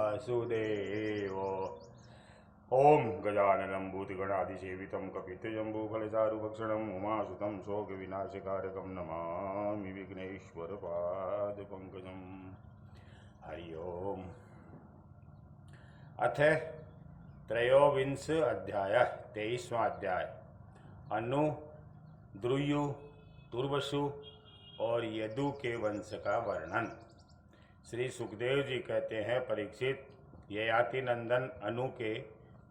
वासुदेव। ओम गजाननं भूतगणाधिसेवितं कपित्थजम्बूफलचारुभक्षणं उमासुतं शोकविनाशकारकं नमामि विघ्नेश्वरपादपङ्कजम्। हरि ओम। अथ त्रयोविंश अध्याय 23वां अध्याय। अनु, द्रुयु, तुर्वसु और यदु के वंश का वर्णन। श्री सुखदेव जी कहते हैं, परीक्षित, ययाति नंदन अनु के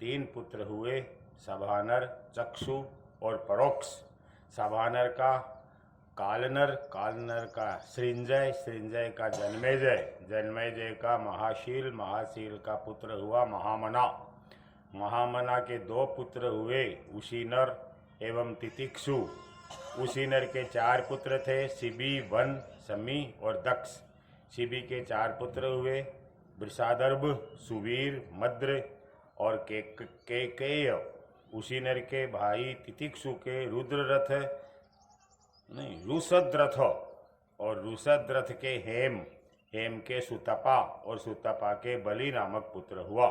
3 पुत्र हुए, सभानर, चक्षु और परोक्ष। सभानर का कालनर, कालनर का सृंजय, सृंजय का जन्मेजय, जन्मेजय का महाशील, महाशील का पुत्र हुआ महामना। महामना के 2 पुत्र हुए, उशीनर एवं तितिक्षु। उशीनर के 4 पुत्र थे, शिबी, वन, समी और दक्ष। शिबी के 4 पुत्र हुए, वृषादर्भ, सुवीर, मद्र और केकेय। उशीनर के भाई तितिक्षु के रुद्ररथ रुषद्रथ और रुषद्रथ के हेम, हेम के सुतपा और सुतपा के बलि नामक पुत्र हुआ।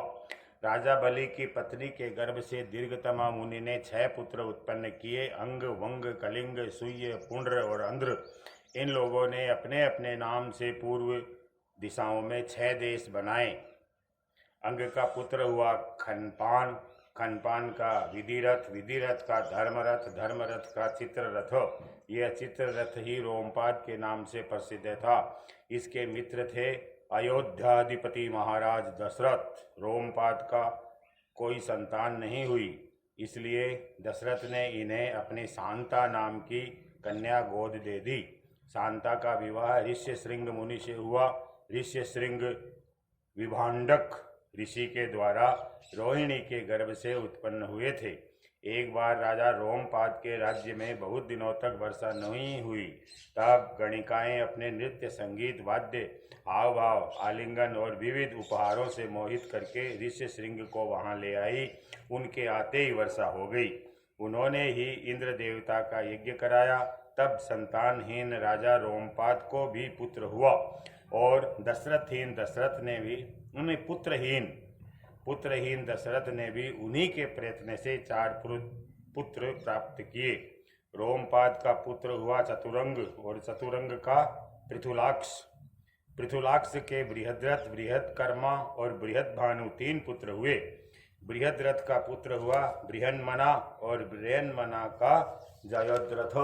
राजा बलि की पत्नी के गर्भ से दीर्घतमा मुनि ने 6 पुत्र उत्पन्न किए, अंग, वंग, कलिंग, सुय, पुंड्र और अंध्र। इन लोगों ने अपने अपने नाम से पूर्व दिशाओं में 6 देश बनाए। अंग का पुत्र हुआ खनपान, खनपान का विधिरथ, विधिरथ का धर्मरथ, धर्मरथ का चित्ररथ। यह चित्ररथ ही रोमपाद के नाम से प्रसिद्ध था। इसके मित्र थे अयोध्याधिपति महाराज दशरथ। रोमपाद का कोई संतान नहीं हुई, इसलिए दशरथ ने इन्हें अपनी शांता नाम की कन्या गोद दे दी। शांता का विवाह ऋष्यशृंग मुनि से हुआ। ऋष्यशृंग विभांडक ऋषि के द्वारा रोहिणी के गर्भ से उत्पन्न हुए थे। एक बार राजा रोमपाद के राज्य में बहुत दिनों तक वर्षा नहीं हुई। तब गणिकाएं अपने नृत्य, संगीत, वाद्य, हाव भाव, आलिंगन और विविध उपहारों से मोहित करके ऋष्यशृंग को वहां ले आई। उनके आते ही वर्षा हो गई। उन्होंने ही इंद्र देवता का यज्ञ कराया। तब संतानहीन राजा रोमपाद को भी पुत्र हुआ और दशरथहीन दशरथ ने भी उन्हें पुत्रहीन दशरथ ने भी उन्हीं के प्रयत्न से 4 पुत्र प्राप्त किए। रोमपाद का पुत्र हुआ चतुरंग और चतुरंग का पृथुलाक्ष। पृथुलाक्ष के बृहद्रथ, बृहत्कर्मा और बृहद्भानु 3 पुत्र हुए। बृहद्रथ का पुत्र हुआ बृहन्मना और बृहन्मना का जयद्रथ।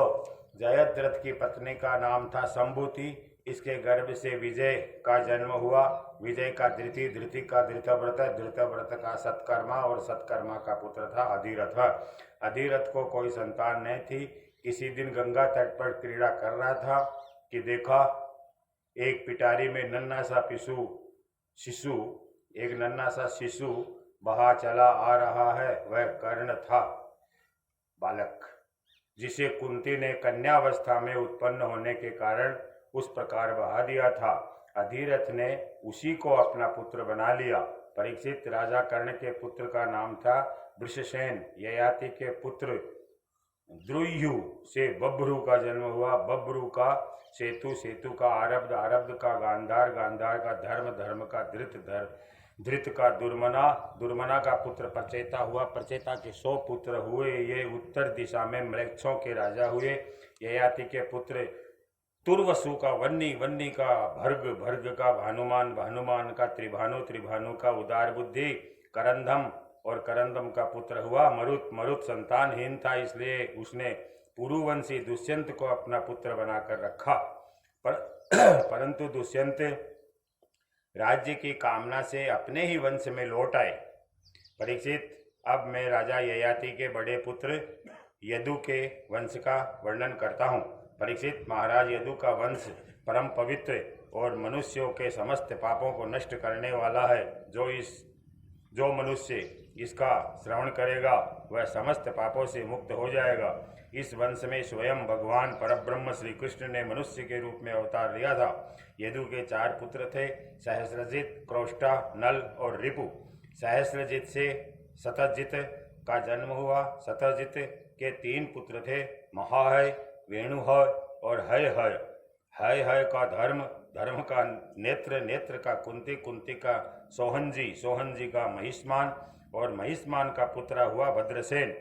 जयद्रथ की पत्नी का नाम था संभूति। इसके गर्भ से विजय का जन्म हुआ। विजय का धृति, धृति का धृतव्रत, धृतव्रत का सत्कर्मा और सत्कर्मा का पुत्र था अधिरथ। अधिरथ को कोई संतान नहीं थी। किसी दिन गंगा तट पर क्रीड़ा कर रहा था कि देखा एक पिटारी में एक नन्हा सा शिशु बहा चला आ रहा है। वह कर्ण था, बालक, जिसे कुंती ने कन्यावस्था में उत्पन्न होने के कारण उस प्रकार बहा दिया था। अधिरथ ने उसी को अपना पुत्र बना लिया। परीक्षित, राजा कर्ण के पुत्र का नाम था वृषसेन। ययाति के पुत्र द्रुयु से बभ्रु का जन्म हुआ। बभ्रु का सेतु, सेतु का आरब्ध, आरब्ध का गांधार, गांधार का धर्म, धर्म का धृत, धृत का दुर्मना, दुर्मना का पुत्र प्रचेता हुआ। प्रचेता के 100 पुत्र हुए। ये उत्तर दिशा में म्लेच्छों के राजा हुए। ययाति के पुत्र तुर्वसु का वन्नी, वन्नी का भर्ग, भर्ग का भानुमान, भानुमान का त्रिभानु, त्रिभानु का उदार बुद्धि, करंदम और करंदम का पुत्र हुआ मरुत। मरुत संतानहीन था, इसलिए उसने पुरुवंशी दुष्यंत को अपना पुत्र बनाकर रखा। परंतु दुष्यंत राज्य की कामना से अपने ही वंश में लौट आए। परीक्षित, अब मैं राजा ययाति के बड़े पुत्र यदु के वंश का वर्णन करता हूँ। परीक्षित, महाराज यदु का वंश परम पवित्र और मनुष्यों के समस्त पापों को नष्ट करने वाला है। जो मनुष्य इसका श्रवण करेगा वह समस्त पापों से मुक्त हो जाएगा। इस वंश में स्वयं भगवान परब्रह्म श्री कृष्ण ने मनुष्य के रूप में अवतार लिया था। यदु के 4 पुत्र थे, सहस्रजित, क्रोष्टा, नल और रिपु। सहस्रजित से शतजित का जन्म हुआ। शतजित के 3 पुत्र थे, महाहय, वेणुहय और हय हय। हय हय का धर्म, धर्म का नेत्र, नेत्र का कुंती, कुंती का सोहनजी, सोहनजी का महिष्मान और महिष्मान का पुत्र हुआ भद्रसेन।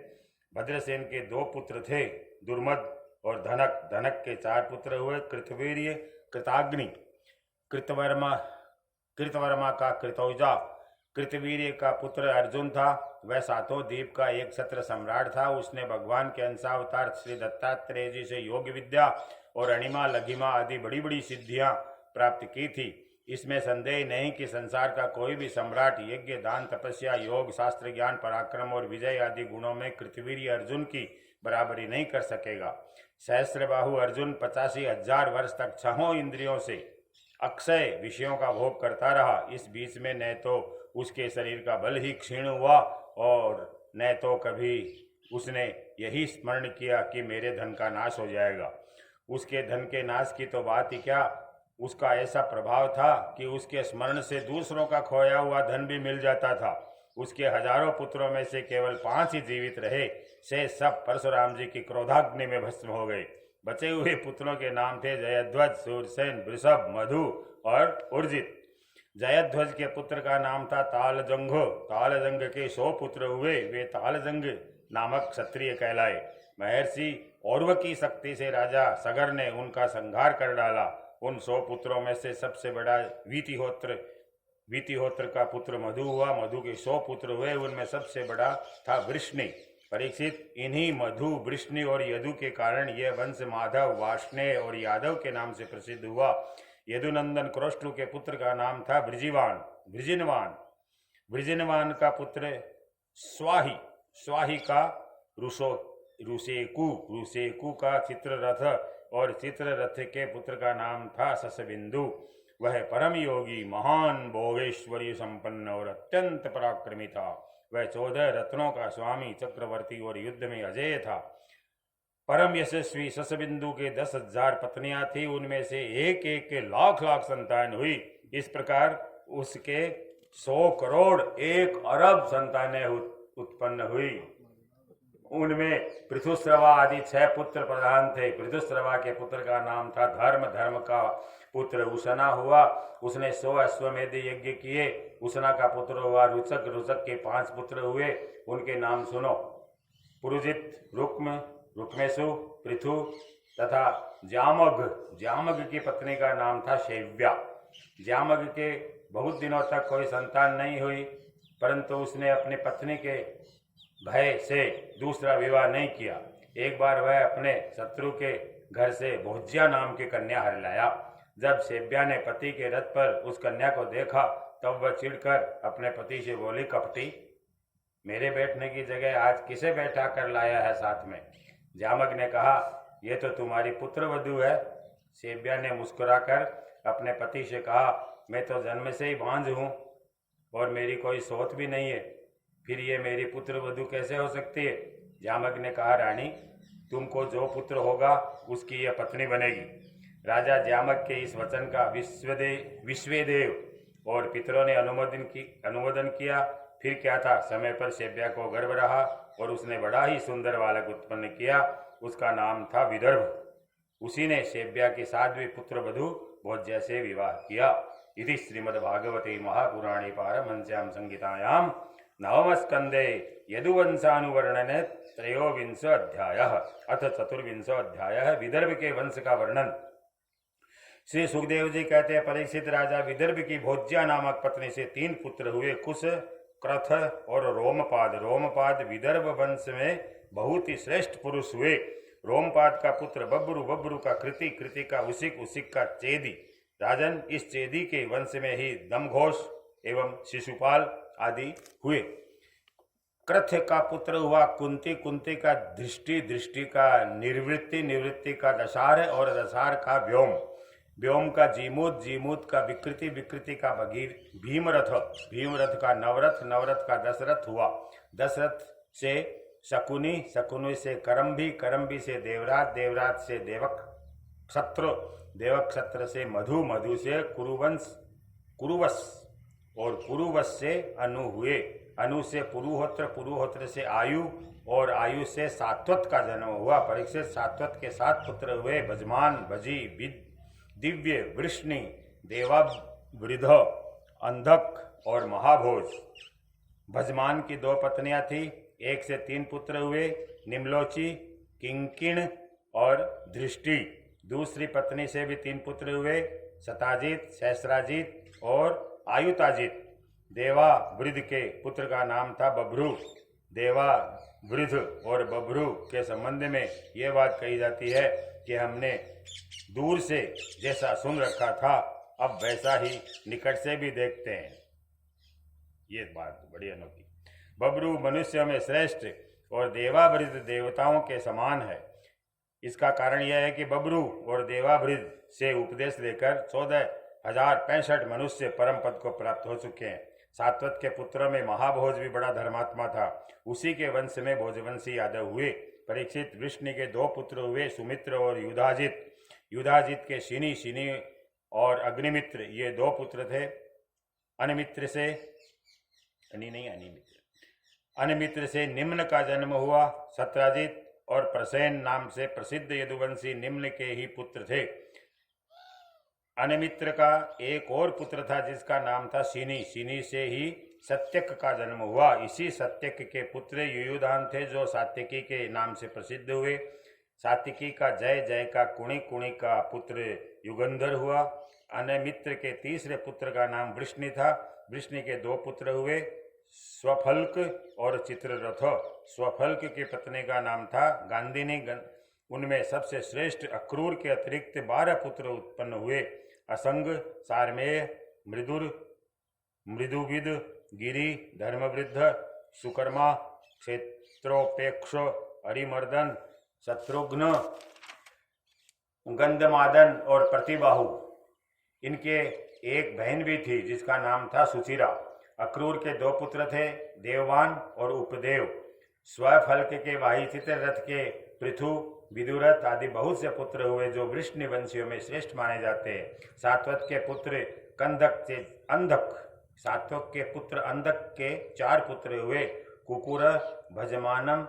भद्रसेन के 2 पुत्र थे, दुर्मद और धनक। धनक के 4 पुत्र हुए, कृतवीर्य, कृताग्नि, कृतवर्मा, कृतवर्मा का कृतौजा। कृतवीर्य का पुत्र अर्जुन था। वह 7 द्वीप का एक छत्र सम्राट था। उसने भगवान के अंशावतार श्री दत्तात्रेय जी से योग विद्या और अणिमा, लघिमा आदि बड़ी बड़ी सिद्धियां प्राप्त की थी। इसमें संदेह नहीं कि संसार का कोई भी सम्राट यज्ञ, दान, तपस्या, योग, शास्त्र ज्ञान, पराक्रम और विजय आदि गुणों में कृतवीर्य अर्जुन की बराबरी नहीं कर सकेगा। सहस्त्रबाहु अर्जुन 85,000 वर्ष तक 6 इंद्रियों से अक्षय विषयों का भोग करता रहा। इस बीच में न तो उसके शरीर का बल ही क्षीण हुआ और न तो कभी उसने यही स्मरण किया कि मेरे धन का नाश हो जाएगा। उसके धन के नाश की तो बात ही क्या, उसका ऐसा प्रभाव था कि उसके स्मरण से दूसरों का खोया हुआ धन भी मिल जाता था। उसके हजारों पुत्रों में से केवल 5 ही जीवित रहे। से सब परशुराम जी की क्रोधाग्नि में भस्म हो गए। बचे हुए पुत्रों के नाम थे जयध्वज, सूरसेन, वृषभ, मधु और उर्जित। जयध्वज के पुत्र का नाम था तालजंग। तालजंग के 100 पुत्र हुए। वे तालजंग नामक क्षत्रिय कहलाए। महर्षि औरव की शक्ति से राजा सगर ने उनका संहार कर डाला। उन 100 पुत्रों में से सबसे बड़ा वीतिहोत्र का पुत्र मधु हुआ। मधु के 100 पुत्र हुए। उनमें सबसे बड़ा था वृष्णि। परीक्षित, इन्हीं मधु, वृष्णि और यदु के कारण यह वंश माधव, वाष्णेय और यादव के नाम से प्रसिद्ध हुआ। यदुनंदन क्रोष्टु के पुत्र का नाम था वृजिनवान। वृजिनवान का पुत्र स्वाही, स्वाही का रुसेकु का चित्ररथ और चित्ररथ के पुत्र का नाम था शशबिंदु। वह परम योगी, महान भोगेश्वरी संपन्न और अत्यंत पराक्रमी था। वह 14 रत्नों का स्वामी, चक्रवर्ती और युद्ध में अजेय था। परम यशस्वी शशबिंदु के 10,000 पत्नियां थी। उनमें से एक एक के लाख लाख संतान हुई। इस प्रकार उसके 100 करोड़ 1 अरब संतानें उत्पन्न हुई। उनमें पृथुश्रवा आदि 6 पुत्र प्रधान थे। पृथुश्रवा के पुत्र का नाम था धर्म। धर्म का पुत्र उसना हुआ। उसने 100 अश्वमेध यज्ञ किए। उसना का पुत्र हुआ रुचक। रुचक के 5 पुत्र हुए। उनके नाम सुनो: पुरुजित, रुक्म, रुक्मेशु, पृथु तथा जामग। जामग की पत्नी का नाम था शैव्या। जामग के बहुत दिनों तक कोई संतान नहीं हुई, परंतु उसने अपनी पत्नी के भय से दूसरा विवाह नहीं किया। एक बार वह अपने शत्रु के घर से भोज्या नाम की कन्या हर लाया। जब शैव्या ने पति के रथ पर उस कन्या को देखा तब वह चिढ़कर अपने पति से बोली, कपटी, मेरे बैठने की जगह आज किसे बैठा कर लाया है साथ में? जामग ने कहा, यह तो तुम्हारी पुत्रवधू है। शैव्या ने मुस्कुराकर अपने पति से कहा, मैं तो जन्म से ही बांझ हूँ और मेरी कोई सोच भी नहीं है, फिर ये मेरी पुत्रवधू कैसे हो सकती है? जामग ने कहा, रानी, तुमको जो पुत्र होगा उसकी यह पत्नी बनेगी। राजा जामग के इस वचन का विश्वेदेव और पितरों ने अनुमोदन किया। फिर क्या था, समय पर शैव्या को गर्भ रहा और उसने बड़ा ही सुंदर बालक उत्पन्न किया। उसका नाम था विदर्भ। उसी ने शैव्या की 7वीं पुत्रवधू भोज्या से विवाह किया। इति श्रीमद्भागवते महापुराणे पारमहंस्यां संहितायां नवमस्कंदे यदुवंशानुवर्णने 23 अध्यायः अथ 24 अध्यायः विदर्भ के वंश का वर्णन। श्री सुखदेव जी कहते हैं, परीक्षित, राजा विदर्भ की भोज्या नामक पत्नी से 3 पुत्र हुए, कुश, क्रथ और रोमपाद। रोमपाद विदर्भ वंश में बहुत ही श्रेष्ठ पुरुष हुए। रोमपाद का पुत्र बब्रू, बब्रू का कृति, कृति का उसिक, उसिक का चेदी। राजन, इस चेदी के वंश में ही दमघोष एवं शिशुपाल आदि हुए। क्रथ का पुत्र हुआ कुंती, कुंती का दृष्टि, दृष्टि का निर्वृत्ति, निर्वृत्ति का दशार और दशार का व्योम, व्योम का जीमूत, जीमूत का विकृति, विकृति का भीमरथ, भीमरथ का नवरथ, नवरथ का दशरथ हुआ। दशरथ से शकुनी, शकुनी से करम्भी, करम्भी से देवराज, देवराज से देवक्षत्र, देवक्षत्र से मधु, मधु से कुरुवश और कुरुवश से अनु हुए। अनु से पुरुहोत्र, पुरुहोत्र से आयु और आयु से सात्वत का जन्म हुआ। परीक्षित, सात्वत के 7 पुत्र हुए, भजमान, भजी, दिव्य, वृष्णि, देवावृध, अंधक और महाभोज। भजमान की 2 पत्नियां थी, 1 से 3 पुत्र हुए, निम्लोची, किंकिण और दृष्टि। दूसरी पत्नी से भी 3 पुत्र हुए, सताजित, सहस्राजित और आयुताजित। देवावृध के पुत्र का नाम था बभ्रू। देवावृध और बभ्रू के संबंध में ये बात कही जाती है कि हमने दूर से जैसा सुन रखा था, अब वैसा ही निकट से भी देखते हैं। ये बात बड़ी अनोखी। बभ्रू मनुष्य में श्रेष्ठ और देवावृध देवताओं के समान है। इसका कारण यह है कि बभ्रू और देवावृध से उपदेश लेकर 14,065 मनुष्य परम पद को प्राप्त हो चुके हैं। सात्वत के पुत्रों में महाभोज भी बड़ा धर्मात्मा था। उसी के वंश में भोजवंशी यादव हुए। परीक्षित वृष्णि के 2 पुत्र हुए, सुमित्र और युधाजित। युधाजित के शिनी और अग्निमित्र ये 2 पुत्र थे। अनिमित्र से निम्न का जन्म हुआ। सत्राजित और प्रसेन नाम से प्रसिद्ध यदुवंशी निम्न के ही पुत्र थे। अनिमित्र का एक और पुत्र था जिसका नाम था शिनी। शिनी से ही सत्यक का जन्म हुआ। इसी सत्यक के पुत्र युयुधान थे जो सात्यकी के नाम से प्रसिद्ध हुए। सात्यकी का जय, जय का कुणी, कुणी का पुत्र युगंधर हुआ। अनिमित्र के तीसरे पुत्र का नाम वृष्णि था। वृष्णि के 2 पुत्र हुए, स्वफल्क और चित्ररथ। स्वफल्क की पत्नी का नाम था गांधिनी। उनमें सबसे श्रेष्ठ अक्रूर के अतिरिक्त 12 पुत्र उत्पन्न हुए। असंग, सारमेय, मृदुर, मृदुविद, गिरि, धर्मवृद्ध, सुकर्मा, क्षेत्रोपेक्ष, अरिमर्दन, शत्रुघ्न, गंधमादन और प्रतिबाहु। इनके एक बहन भी थी जिसका नाम था सुचिरा। अक्रूर के 2 पुत्र थे, देववान और उपदेव। स्वफल्क के भाई चित्ररथ के पृथु, विदुरथ आदि बहुत से पुत्र हुए जो वृष्णि वंशियों में श्रेष्ठ माने जाते हैं। सात्वत के पुत्र अंधक के 4 पुत्र हुए, कुकुर, भजमानम,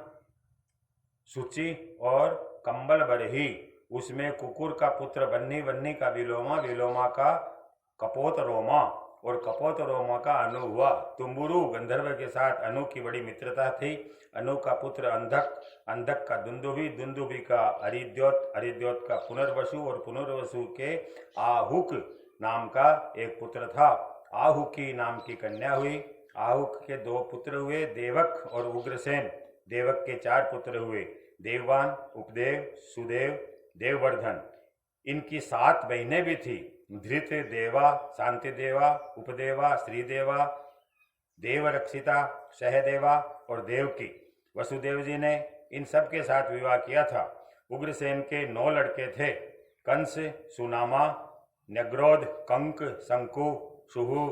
सुचि और कंबल बरही। उसमें कुकुर का पुत्र बन्नी, बन्नी का विलोमा, विलोमा का कपोत रोमा और कपोत रोमा का अनु हुआ। तुम्बुरु गंधर्व के साथ अनु की बड़ी मित्रता थी। अनु का पुत्र अंधक, अंधक का दुंदुभि, दुंदुभि का अरिद्योत, अरिद्योत का पुनर्वसु और पुनर्वसु के आहुक नाम का एक पुत्र था। आहुकी नाम की कन्या हुई। आहुक के 2 पुत्र हुए, देवक और उग्रसेन। देवक के 4 पुत्र हुए, देववान, उपदेव, सुदेव, देववर्धन। इनकी 7 बहनें भी थी, धृत देवा, शांति देवा, उपदेवा, श्रीदेवा, देवरक्षिता, सहदेवा और देवकी। वसुदेव जी ने इन सब के साथ विवाह किया था। उग्रसेन के 9 लड़के थे, कंस, सुनामा, नग्रोध, कंक, शंकु, सुहु,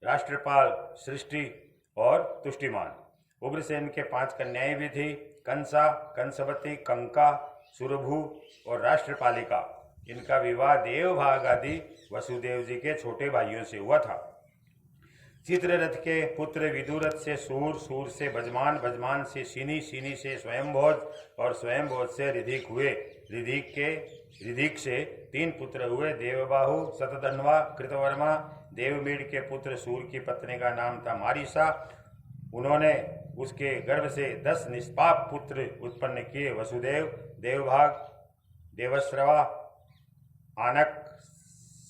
राष्ट्रपाल, सृष्टि और तुष्टिमान। उग्रसेन के 5 कन्याएं भी थी, कंसा, कंसवती, कंका, सुरभु और राष्ट्रपालिका। इनका विवाह देवभाग आदि वसुदेव जी के छोटे भाइयों से हुआ था। चित्ररथ के पुत्र विदुरथ से सूर, सूर से भजमान, भजमान से शिनी, शिनी से स्वयंभोज और स्वयंभोज से ऋधिक हुए। ऋधिक से 3 पुत्र हुए, देवबाहु, शतधन्वा, कृतवर्मा। देवमीड के पुत्र सूर की पत्नी का नाम था मारिसा। उन्होंने उसके गर्भ से 10 निष्पाप पुत्र उत्पन्न किए, वसुदेव, देवभाग, देवश्रवा, आनक,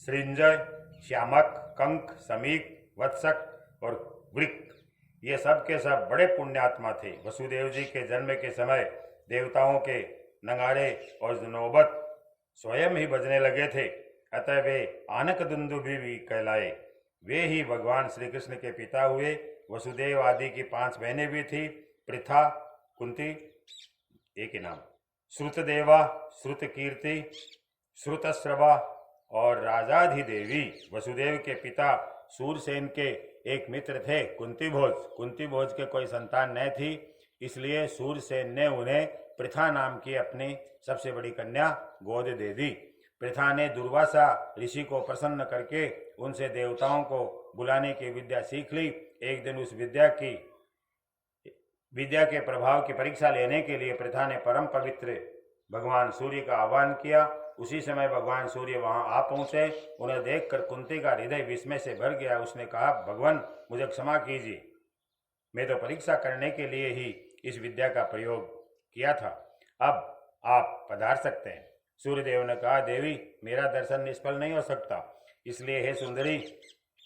सृंजय, श्यामक, कंक, समीक, वत्सक और वृक। ये सब के सब बड़े पुण्यात्मा थे। वसुदेव जी के जन्म के समय देवताओं के नगाड़े और नौबत स्वयं ही बजने लगे थे, अतः वे आनक दुंदुभि भी कहलाए। वे ही भगवान श्री कृष्ण के पिता हुए। वसुदेव आदि की 5 बहनें भी थी, पृथा, कुंती, एक ही नाम, श्रुतदेवा, श्रुतकीर्ति, श्रुतश्रवा और राजाधिदेवी। वसुदेव के पिता सूरसेन के एक मित्र थे, कुंतीभोज। कुंतीभोज के कोई संतान न थी, इसलिए सूरसेन ने उन्हें पृथा नाम की अपनी सबसे बड़ी कन्या गोद दे दी। पृथा ने दुर्वासा ऋषि को प्रसन्न करके उनसे देवताओं को बुलाने की विद्या सीख ली। एक दिन उस विद्या के प्रभाव की परीक्षा लेने के लिए पृथा ने परम पवित्र भगवान सूर्य का आह्वान किया। उसी समय भगवान सूर्य वहां आ पहुंचे। उन्हें देखकर कुंती का हृदय विस्मय से भर गया। उसने कहा, भगवान मुझे क्षमा कीजिए, मैं तो परीक्षा करने के लिए ही इस विद्या का प्रयोग किया था। अब आप पधार सकते हैं। सूर्यदेव ने कहा, देवी मेरा दर्शन निष्फल नहीं हो सकता, इसलिए हे सुंदरी,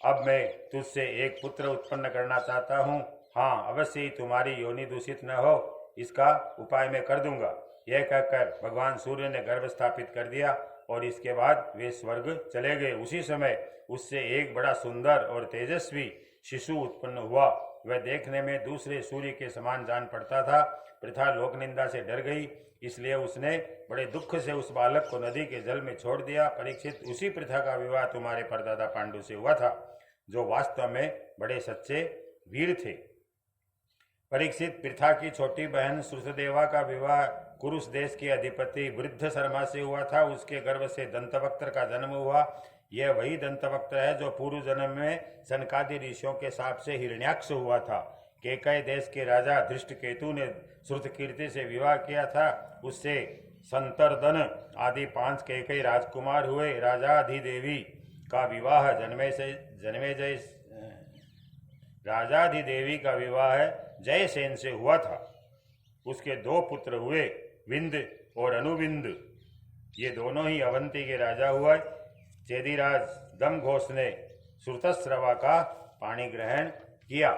अब मैं तुझसे एक पुत्र उत्पन्न करना चाहता हूँ। हाँ, अवश्य ही तुम्हारी योनि दूषित न हो, इसका उपाय मैं कर दूंगा। यह कहकर भगवान सूर्य ने गर्भ स्थापित कर दिया और इसके बाद वे स्वर्ग चले गए। उसी समय उससे एक बड़ा सुंदर और तेजस्वी शिशु उत्पन्न हुआ। वह देखने में दूसरे सूर्य के समान जान पड़ता था। प्रथा लोक निंदा से डर गई, इसलिए उसने बड़े दुख से उस बालक को नदी के जल में छोड़ दिया। परीक्षित, उसी प्रथा का विवाह तुम्हारे परदादा पांडु से हुआ था, जो वास्तव में बड़े सच्चे वीर थे। परीक्षित, प्रथा की छोटी बहन श्रुतदेवा का विवाह कुरुष देश के अधिपति वृद्ध शर्मा से हुआ था। उसके गर्भ से दंतवक्त्र का जन्म हुआ। यह वही दंतवक्त्र है जो पूर्व जन्म में सनकादि ऋषियों के शाप से हिरण्याक्ष हुआ था। केकय देश के राजा धृष्टकेतु ने श्रुतकीर्ति से विवाह किया था। उससे संतर्दन आदि 5 केकई राजकुमार हुए। राजाधिदेवी का विवाह राजाधिदेवी का विवाह जयसेन से हुआ था। उसके 2 पुत्र हुए, विंद और अनुविंद। ये दोनों ही अवंती के राजा हुए। चेदीराज दमघोष ने श्रुतस्रवा का पाणी ग्रहण किया।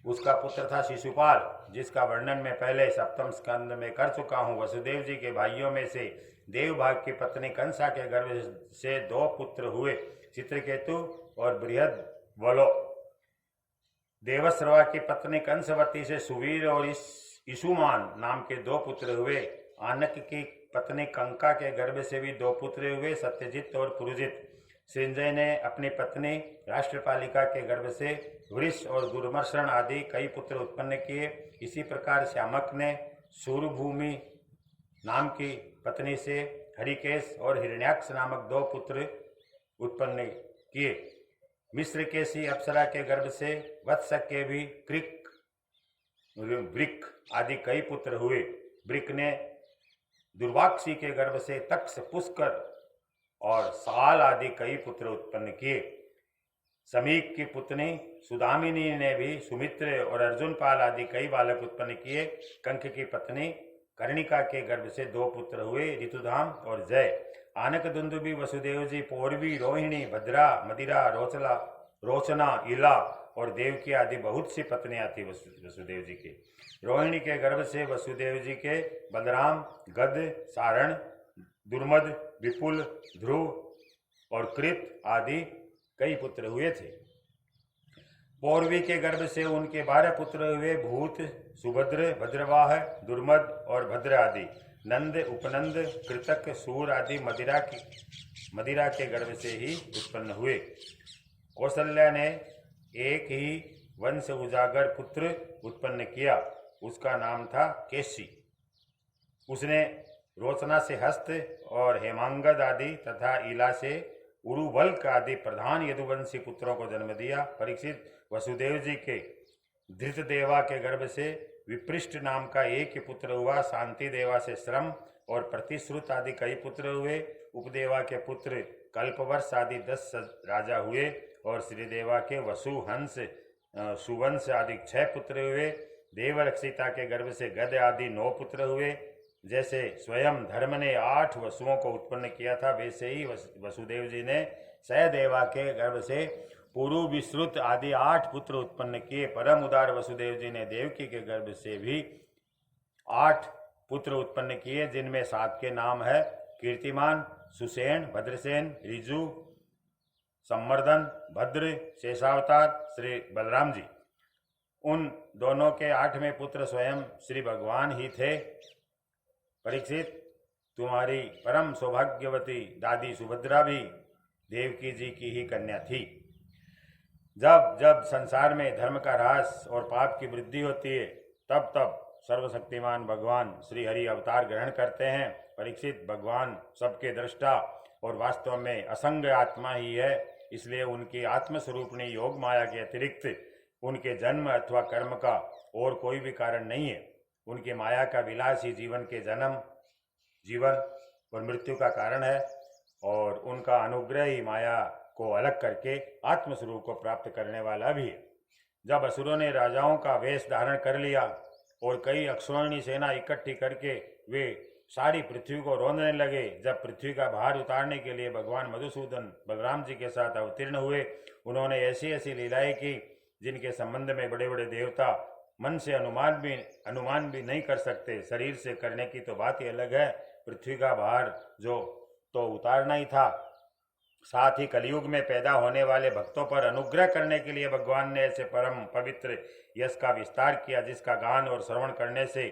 उसका पुत्र था शिशुपाल, जिसका वर्णन मैं पहले सप्तम स्कंद में कर चुका हूँ। वसुदेव जी के भाइयों में से देवभाग की पत्नी कंसा के गर्भ से 2 पुत्र हुए, चित्रकेतु और बृहद वलो। देवस्रवा की पत्नी कंसवती से सुवीर और ईशुमान नाम के 2 पुत्र हुए। आनक की पत्नी कंका के गर्भ से भी 2 पुत्र हुए, सत्यजित और पुरुजित। संजय ने अपनी पत्नी राष्ट्रपालिका के गर्भ से वृष और दुर्मर्षण आदि कई पुत्र उत्पन्न किए। इसी प्रकार श्यामक ने सूरभूमि नाम की पत्नी से हरिकेश और हिरण्याक्ष नामक 2 पुत्र उत्पन्न किए। मिस्र के सी अप्सरा के गर्भ से वत्सक के भी वृक आदि कई पुत्र हुए। वृक ने दुर्वाक्षी के गर्भ से तक्ष, पुष्कर और साल आदि कई पुत्र उत्पन्न किए। समीक की पुत्री सुदामिनी ने भी सुमित्र और अर्जुनपाल आदि कई बालक उत्पन्न किए। कंक की पत्नी कर्णिका के गर्भ से 2 पुत्र हुए, ऋतुधाम और जय। आनक दुंदुबी, वसुदेव जी, पौरवी, रोहिणी, भद्रा, मदिरा, रोचना, इला और देवकी आदि बहुत सी पत्नियां थी वसुदेव जी के। रोहिणी के गर्भ से वसुदेव जी के बलराम, गद, सारण, दुर्मद, विपुल, ध्रुव और कृत आदि कई पुत्र हुए थे। पौरवी के गर्भ से उनके 12 पुत्र हुए, भूत, सुभद्र, भद्रवाह, दुर्मद और भद्र आदि। नंद, उपनंद, कृतक, सूर आदि मदिरा के गर्भ से ही उत्पन्न हुए। कौशल्या ने एक ही वंश उजागर पुत्र उत्पन्न किया, उसका नाम था केशी। उसने रोचना से हस्त और हेमांगद आदि तथा इला से उरुवल्क आदि प्रधान यदुवंशी पुत्रों को जन्म दिया। परीक्षित, वसुदेव जी के धृतदेवा के गर्भ से विपृष्ट नाम का एक ही पुत्र हुआ। शांति देवा से श्रम और प्रतिश्रुत आदि कई पुत्र हुए। उपदेवा के पुत्र कल्पवर्ष आदि 10 राजा हुए और श्रीदेवा के वसु, हंस, सुवंश आदि 6 पुत्र हुए। देवरक्षिता के गर्भ से गद आदि 9 पुत्र हुए। जैसे स्वयं धर्म ने 8 वसुओं को उत्पन्न किया था, वैसे ही वसुदेव जी ने सहदेवा के गर्भ से पुरु, विश्रुत आदि 8 पुत्र उत्पन्न किए। परम उदार वसुदेव जी ने देवकी के गर्भ से भी 8 पुत्र उत्पन्न किए, जिनमें 7 के नाम है कीर्तिमान, सुसेन, भद्रसेन, ऋजु, सम्मर्दन, भद्र, शेषावतार, श्री बलराम जी। उन दोनों के 8वें पुत्र स्वयं श्री भगवान ही थे। परीक्षित, तुम्हारी परम सौभाग्यवती दादी सुभद्रा भी देवकी जी की ही कन्या थी। जब जब संसार में धर्म का ह्रास और पाप की वृद्धि होती है, तब तब सर्वशक्तिमान भगवान श्री हरि अवतार ग्रहण करते हैं। परीक्षित, भगवान सबके दृष्टा और वास्तव में असंग आत्मा ही है, इसलिए उनकी आत्मस्वरूपणी योग माया के अतिरिक्त उनके जन्म अथवा कर्म का और कोई भी कारण नहीं है। उनकी माया का विलास ही जीवन के जन्म, जीवन और मृत्यु का कारण है। और उनका अनुग्रह ही माया को अलग करके आत्मस्वरूप को प्राप्त करने वाला भी है। जब असुरों ने राजाओं का वेश धारण कर लिया और कई अक्षौहिणी सेना इकट्ठी करके वे सारी पृथ्वी को रौंदने लगे, जब पृथ्वी का भार उतारने के लिए भगवान मधुसूदन बलराम जी के साथ अवतीर्ण हुए, उन्होंने ऐसी ऐसी लीलाएं की जिनके संबंध में बड़े बड़े देवता मन से अनुमान भी नहीं कर सकते। शरीर से करने की तो बात ही अलग है, पृथ्वी का भार जो तो उतारना ही था, साथ ही कलयुग में पैदा होने वाले भक्तों पर अनुग्रह करने के लिए भगवान ने ऐसे परम पवित्र यश का विस्तार किया जिसका गान और श्रवण करने से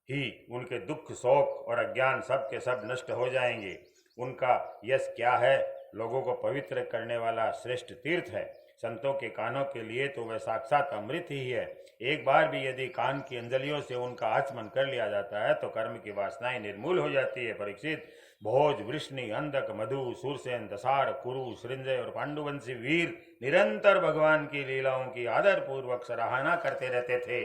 ही उनके दुख, शोक और अज्ञान सब के सब नष्ट हो जाएंगे। उनका यश क्या है? लोगों को पवित्र करने वाला श्रेष्ठ तीर्थ है। संतों के कानों के लिए तो वह साक्षात अमृत ही है। एक बार भी यदि कान की अंजलियों से उनका आचमन कर लिया जाता है तो कर्म की वासनाएं निर्मूल हो जाती है। परीक्षित, भोज, वृष्णि, अंधक, मधु, सूरसेन, दसार, कुरु, सृंजय और पांडुवंशी वीर निरंतर भगवान की लीलाओं की आदर पूर्वक सराहना करते रहते थे।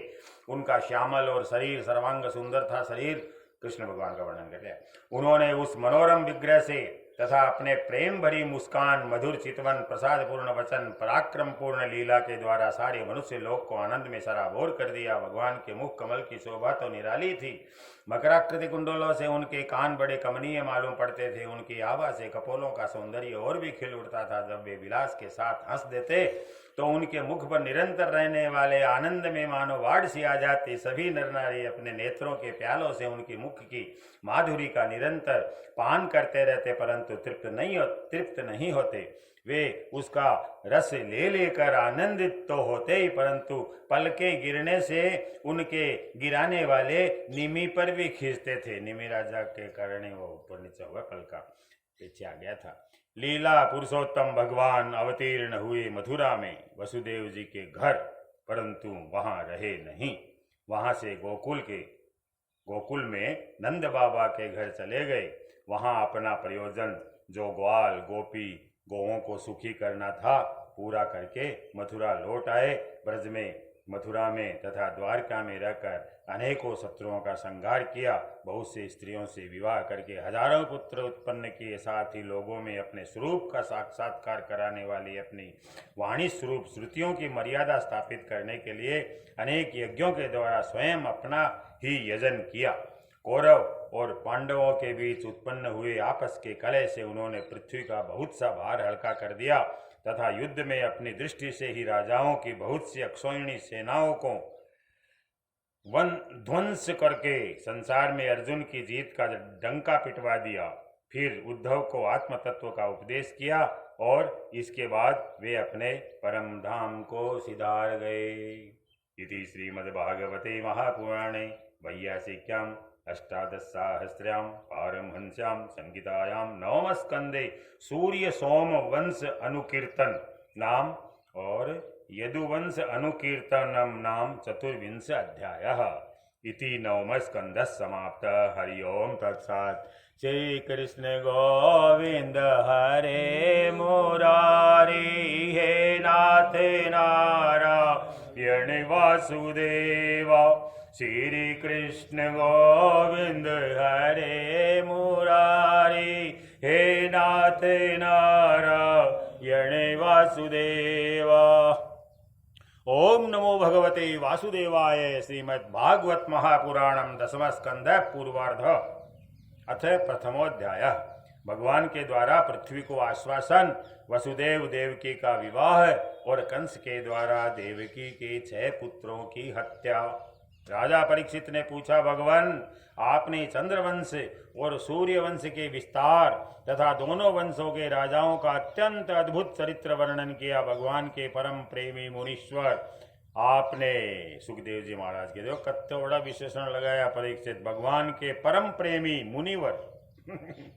उनका श्यामल और शरीर सर्वांग सुंदर था। शरीर कृष्ण भगवान का वर्णन करते हैं। उन्होंने उस मनोरम विग्रह से तथा अपने प्रेम भरी मुस्कान, मधुर चितवन, प्रसाद पूर्ण वचन, पराक्रम पूर्ण लीला के द्वारा सारे मनुष्य लोक को आनंद में सराबोर कर दिया। भगवान के मुख कमल की शोभा तो निराली थी। मकराकृति कुंडलों से उनके कान बड़े कमनीय मालूम पड़ते थे। उनकी आभा से कपोलों का सौंदर्य और भी खिल उठता था। जब वे विलास के साथ हंस देते तो उनके मुख पर निरंतर रहने वाले आनंद में मानो बाढ़ सी आ जाती। सभी नर नारी अपने नेत्रों के प्यालों से उनकी मुख की माधुरी का निरंतर पान करते रहते, परंतु तृप्त नहीं होते। वे उसका रस ले लेकर आनंदित तो होते ही, परंतु पलके गिरने से उनके गिराने वाले निमि पर भी खींचते थे। निमि राजा के कारण वो ऊपर नीचे हुआ, पलका पीछे आ गया था। लीला पुरुषोत्तम भगवान अवतीर्ण हुए मथुरा में वसुदेव जी के घर, परंतु वहां रहे नहीं। वहां से गोकुल में नंद बाबा के घर चले गए। वहां अपना प्रयोजन जो ग्वाल गोपी गौओं को सुखी करना था पूरा करके मथुरा लौट आए। ब्रज में, मथुरा में तथा द्वारका में रहकर अनेकों शत्रुओं का संहार किया। बहुत से स्त्रियों से विवाह करके हजारों पुत्र उत्पन्न किए। साथ ही लोगों में अपने स्वरूप का साक्षात्कार कराने वाली अपनी वाणी स्वरूप श्रुतियों की मर्यादा स्थापित करने के लिए अनेक यज्ञों के द्वारा स्वयं अपना ही यजन किया। कौरव और पांडवों के बीच उत्पन्न हुए आपस के कलह से उन्होंने पृथ्वी का बहुत सा भार हल्का कर दिया तथा युद्ध में अपनी दृष्टि से ही राजाओं की बहुत सी अक्षौहिणी सेनाओं को ध्वंस करके संसार में अर्जुन की जीत का डंका पिटवा दिया। फिर उद्धव को आत्म तत्व का उपदेश किया और इसके बाद वे अपने परम धाम को सिधार गए। इति श्रीमद्भागवते महापुराणे वैयासिक्याम् अष्टादशसाहस्र्यां पारमहंस्यां संहितायां नवमस्कंदे सूर्य सोम वंश अनुकीर्तन नाम और यदुवंश अनुकीर्तनम नाम चतुर्विंश अध्यायः। इति नवमस्कंदः समाप्तः। हरि ओम तत्सत्। श्री कृष्ण गोविंद हरे मुरारी, हे नाथ नारायण वासुदेवा। श्री कृष्ण गोविंद हरे मुरारी, हे नाथ नारायण वासुदेवा। ओम नमो भगवते वासुदेवाय। श्रीमद्भागवत महापुराणम दशम स्कंद पूर्वार्ध अथ प्रथमोध्याय। भगवान के द्वारा पृथ्वी को आश्वासन, वसुदेव देवकी का विवाह और कंस के द्वारा देवकी के 6 पुत्रों की हत्या। राजा परीक्षित ने पूछा, भगवान आपने चंद्रवंश और सूर्यवंश के विस्तार तथा दोनों वंशों के राजाओं का अत्यंत अद्भुत चरित्र वर्णन किया। भगवान के परम प्रेमी मुनीश्वर आपने, सुखदेव जी महाराज के देखो कत्ते बड़ा विशेषण लगाया। परीक्षित भगवान के परम प्रेमी मुनिवर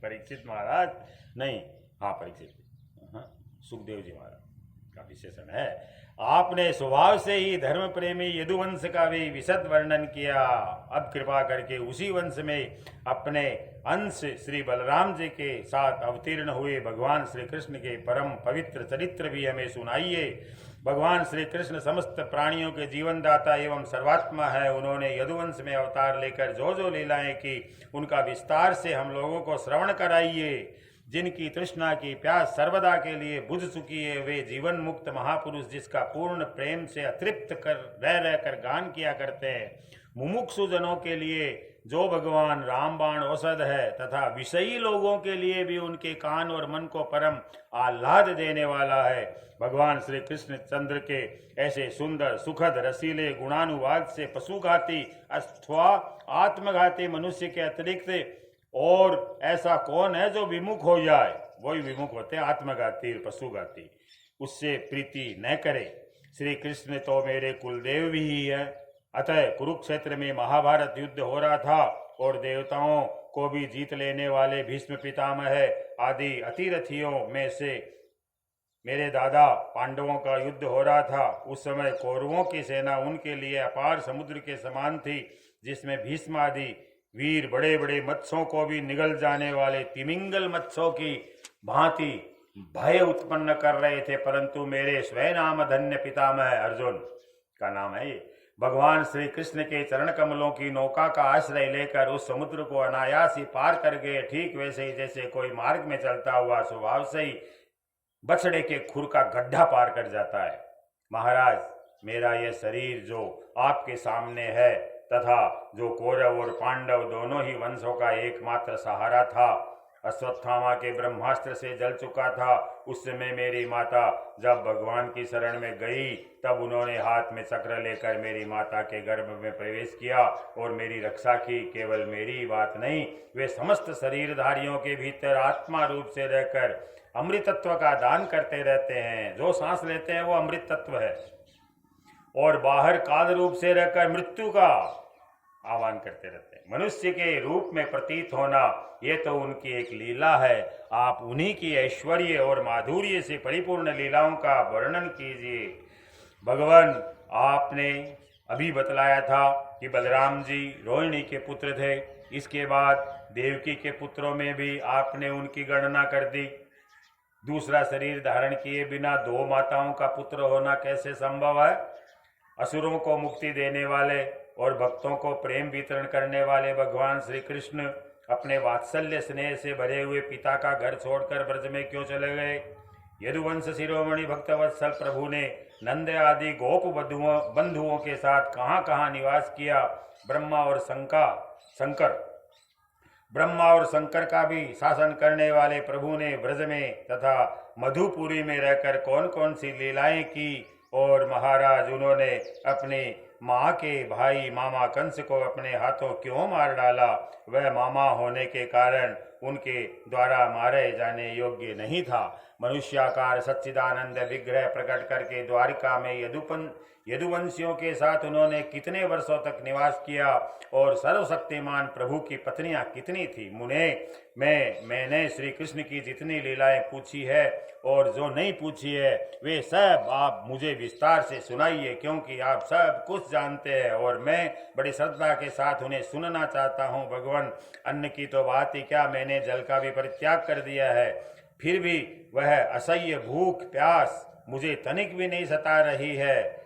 परीक्षित महाराज नहीं, हाँ परीक्षित, हाँ सुखदेव जी महाराज का विशेषण है। आपने स्वभाव से ही धर्म प्रेमी यदुवंश का भी विशद वर्णन किया। अब कृपा करके उसी वंश में अपने अंश श्री बलराम जी के साथ अवतीर्ण हुए भगवान श्री कृष्ण के परम पवित्र चरित्र भी हमें सुनाइए। भगवान श्री कृष्ण समस्त प्राणियों के जीवनदाता एवं सर्वात्मा है। उन्होंने यदुवंश में अवतार लेकर जो जो लीलाएं की उनका विस्तार से हम लोगों को श्रवण कराइए। जिनकी तृष्णा की प्यास सर्वदा के लिए बुझ चुकी है, वे जीवन मुक्त महापुरुष जिसका पूर्ण प्रेम से अतृप्त कर रह कर गान किया करते हैं, मुमुक्षु जनों के लिए जो भगवान रामबाण औषध है तथा विषयी लोगों के लिए भी उनके कान और मन को परम आह्लाद देने वाला है, भगवान श्री कृष्ण चंद्र के ऐसे सुंदर सुखद रसीले गुणानुवाद से पशुघाती अथवा आत्मघाती मनुष्य के अतिरिक्त और ऐसा कौन है जो विमुख हो जाए? वही विमुख होते हैं, आत्मघाती पशुघाती, उससे प्रीति न करे। श्री कृष्ण तो मेरे कुलदेव भी ही है। अतः कुरुक्षेत्र में महाभारत युद्ध हो रहा था और देवताओं को भी जीत लेने वाले भीष्म पितामह आदि अतिरथियों में से मेरे दादा पांडवों का युद्ध हो रहा था। उस समय कौरवों की सेना उनके लिए अपार समुद्र के समान थी, जिसमें भीष्म आदि वीर बड़े बड़े मत्स्यों को भी निगल जाने वाले तिमिंगल मत्स्यों की भांति भय उत्पन्न कर रहे थे, परंतु मेरे स्वयं धन्य पितामह अर्जुन का नाम है ये, भगवान श्री कृष्ण के चरण कमलों की नौका का आश्रय लेकर उस समुद्र को अनायास ही पार कर गए। ठीक वैसे ही जैसे कोई मार्ग में चलता हुआ स्वभाव से ही बछड़े के खुर का गड्ढा पार कर जाता है। महाराज, मेरा यह शरीर जो आपके सामने है तथा जो कौरव और पांडव दोनों ही वंशों का एकमात्र सहारा था, अश्वत्थामा के ब्रह्मास्त्र से जल चुका था। उस समय मेरी माता जब भगवान की शरण में गई, तब उन्होंने हाथ में चक्र लेकर मेरी माता के गर्भ में प्रवेश किया और मेरी रक्षा की। केवल मेरी बात नहीं, वे समस्त शरीरधारियों के भीतर आत्मा रूप से रहकर अमृतत्व का दान करते रहते हैं। जो सांस लेते हैं वो अमृत तत्व है, और बाहर काल रूप से रहकर मृत्यु का आह्वान करते रहते हैं। मनुष्य के रूप में प्रतीत होना ये तो उनकी एक लीला है। आप उन्हीं की ऐश्वर्य और माधुर्य से परिपूर्ण लीलाओं का वर्णन कीजिए। भगवान, आपने अभी बतलाया था कि बलराम जी रोहिणी के पुत्र थे, इसके बाद देवकी के पुत्रों में भी आपने उनकी गणना कर दी। दूसरा शरीर धारण किए बिना दो माताओं का पुत्र होना कैसे संभव है? असुरों को मुक्ति देने वाले और भक्तों को प्रेम वितरण करने वाले भगवान श्री कृष्ण अपने वात्सल्य स्नेह से भरे हुए पिता का घर छोड़कर ब्रज में क्यों चले गए? यदुवंश शिरोमणि भक्तवत्सल प्रभु ने नंद आदि गोप बंधुओं के साथ कहाँ कहाँ निवास किया? ब्रह्मा और शंकर का भी शासन करने वाले प्रभु ने ब्रज में तथा मधुपुरी में रहकर कौन कौन सी लीलाएं की? और महाराज, उन्होंने अपने माँ के भाई मामा कंस को अपने हाथों क्यों मार डाला? वह मामा होने के कारण उनके द्वारा मारे जाने योग्य नहीं था। मनुष्याकार सच्चिदानंद विग्रह प्रकट करके द्वारिका में यदुवंशियों के साथ उन्होंने कितने वर्षों तक निवास किया? और सर्वशक्तिमान प्रभु की पत्नियां कितनी थी? मुने, मैंने श्री कृष्ण की जितनी लीलाएं पूछी है और जो नहीं पूछी है, वे सब आप मुझे विस्तार से सुनाइए, क्योंकि आप सब कुछ जानते हैं और मैं बड़ी श्रद्धा के साथ उन्हें सुनना चाहता हूँ। भगवान, अन्न की तो बात ही क्या, मैंने जल का भी परित्याग कर दिया है, फिर भी वह असह्य भूख प्यास मुझे तनिक भी नहीं सता रही है।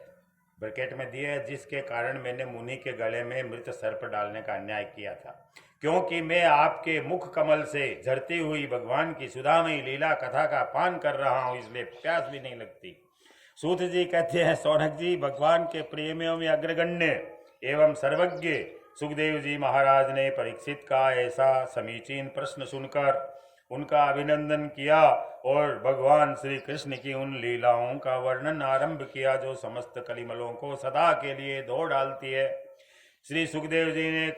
ब्रैकेट में दिए है, जिसके कारण मैंने मुनि के गले में मृत सर्प डालने का अन्याय किया था, क्योंकि मैं आपके मुख कमल से झरती हुई भगवान की सुधामयी लीला कथा का पान कर रहा हूँ, इसलिए प्यास भी नहीं लगती। सूत जी कहते हैं, सौनक जी, भगवान के प्रेमियों में अग्रगण्य एवं सर्वज्ञ सुखदेव जी महाराज ने परीक्षित का ऐसा समीचीन प्रश्न सुनकर उनका अभिनंदन किया और भगवान श्री कृष्ण की उन लीलाओं का वर्णन आरंभ किया जो समस्त कलिमलों को सदा के लिए धो डालती है। श्री सुखदेव जी ने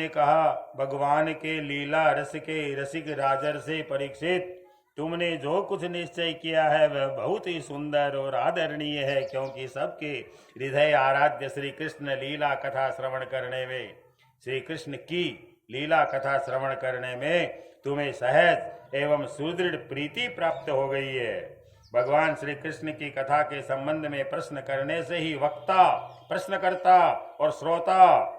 कहा, भगवान के लीला रस के रसिक राजर से परीक्षित, तुमने जो कुछ निश्चय किया है वह बहुत ही सुंदर और आदरणीय है, क्योंकि सबके हृदय आराध्य श्री कृष्ण लीला कथा श्रवण करने में श्री कृष्ण की लीला कथा श्रवण करने में तुम्हें सहज एवं सुदृढ़ प्रीति प्राप्त हो गई है। भगवान श्री कृष्ण की कथा के संबंध में प्रश्न करने से ही वक्ता, प्रश्नकर्ता और श्रोता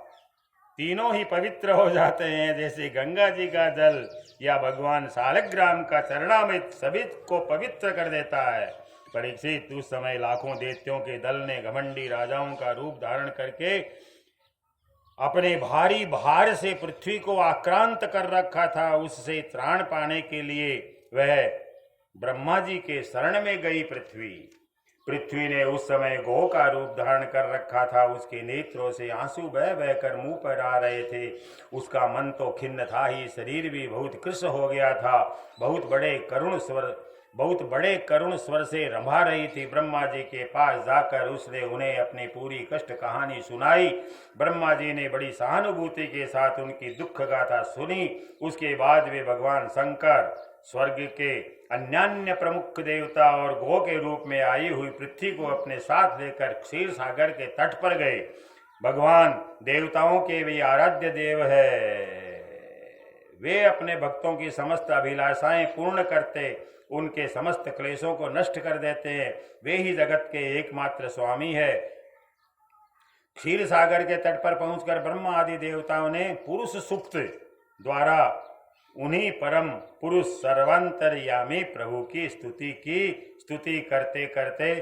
तीनों ही पवित्र हो जाते हैं, जैसे गंगा जी का जल या भगवान शालग्राम का चरणामृत सभी को पवित्र कर देता है। परीक्षित, उस समय लाखों दैत्यों के दल ने घमंडी राजाओं का रूप धारण करके अपने भारी भार से पृथ्वी को आक्रांत कर रखा था, उससे त्राण पाने के लिए वह ब्रह्मा जी के शरण में गई। पृथ्वी ने उस समय गौ का रूप धारण कर रखा था। उसके नेत्रों से आंसू बह बहकर मुंह पर आ रहे थे। उसका मन तो खिन्न था ही, शरीर भी बहुत कृष्ण हो गया था। बहुत बड़े करुण स्वर से रंभा रही थी। ब्रह्मा जी के पास जाकर उसने उन्हें अपनी पूरी कष्ट कहानी सुनाई। ब्रह्मा जी ने बड़ी सहानुभूति के साथ उनकी दुख गाथा सुनी। उसके बाद वे भगवान शंकर, स्वर्ग के अन्यान्य प्रमुख देवता और गौ के रूप में आई हुई पृथ्वी को अपने साथ लेकर क्षीर सागर के तट पर गए। भगवान देवताओं के भी आराध्य देव है। वे अपने भक्तों की समस्त अभिलाषाएं पूर्ण करते, उनके समस्त क्लेशों को नष्ट कर देते हैं। वे ही जगत के एकमात्र स्वामी है। क्षीर सागर के तट पर पहुंचकर ब्रह्मा आदि देवताओं ने पुरुष सुक्त द्वारा उन्हीं परम पुरुष सर्वांतर्यामी प्रभु की स्तुति करते करते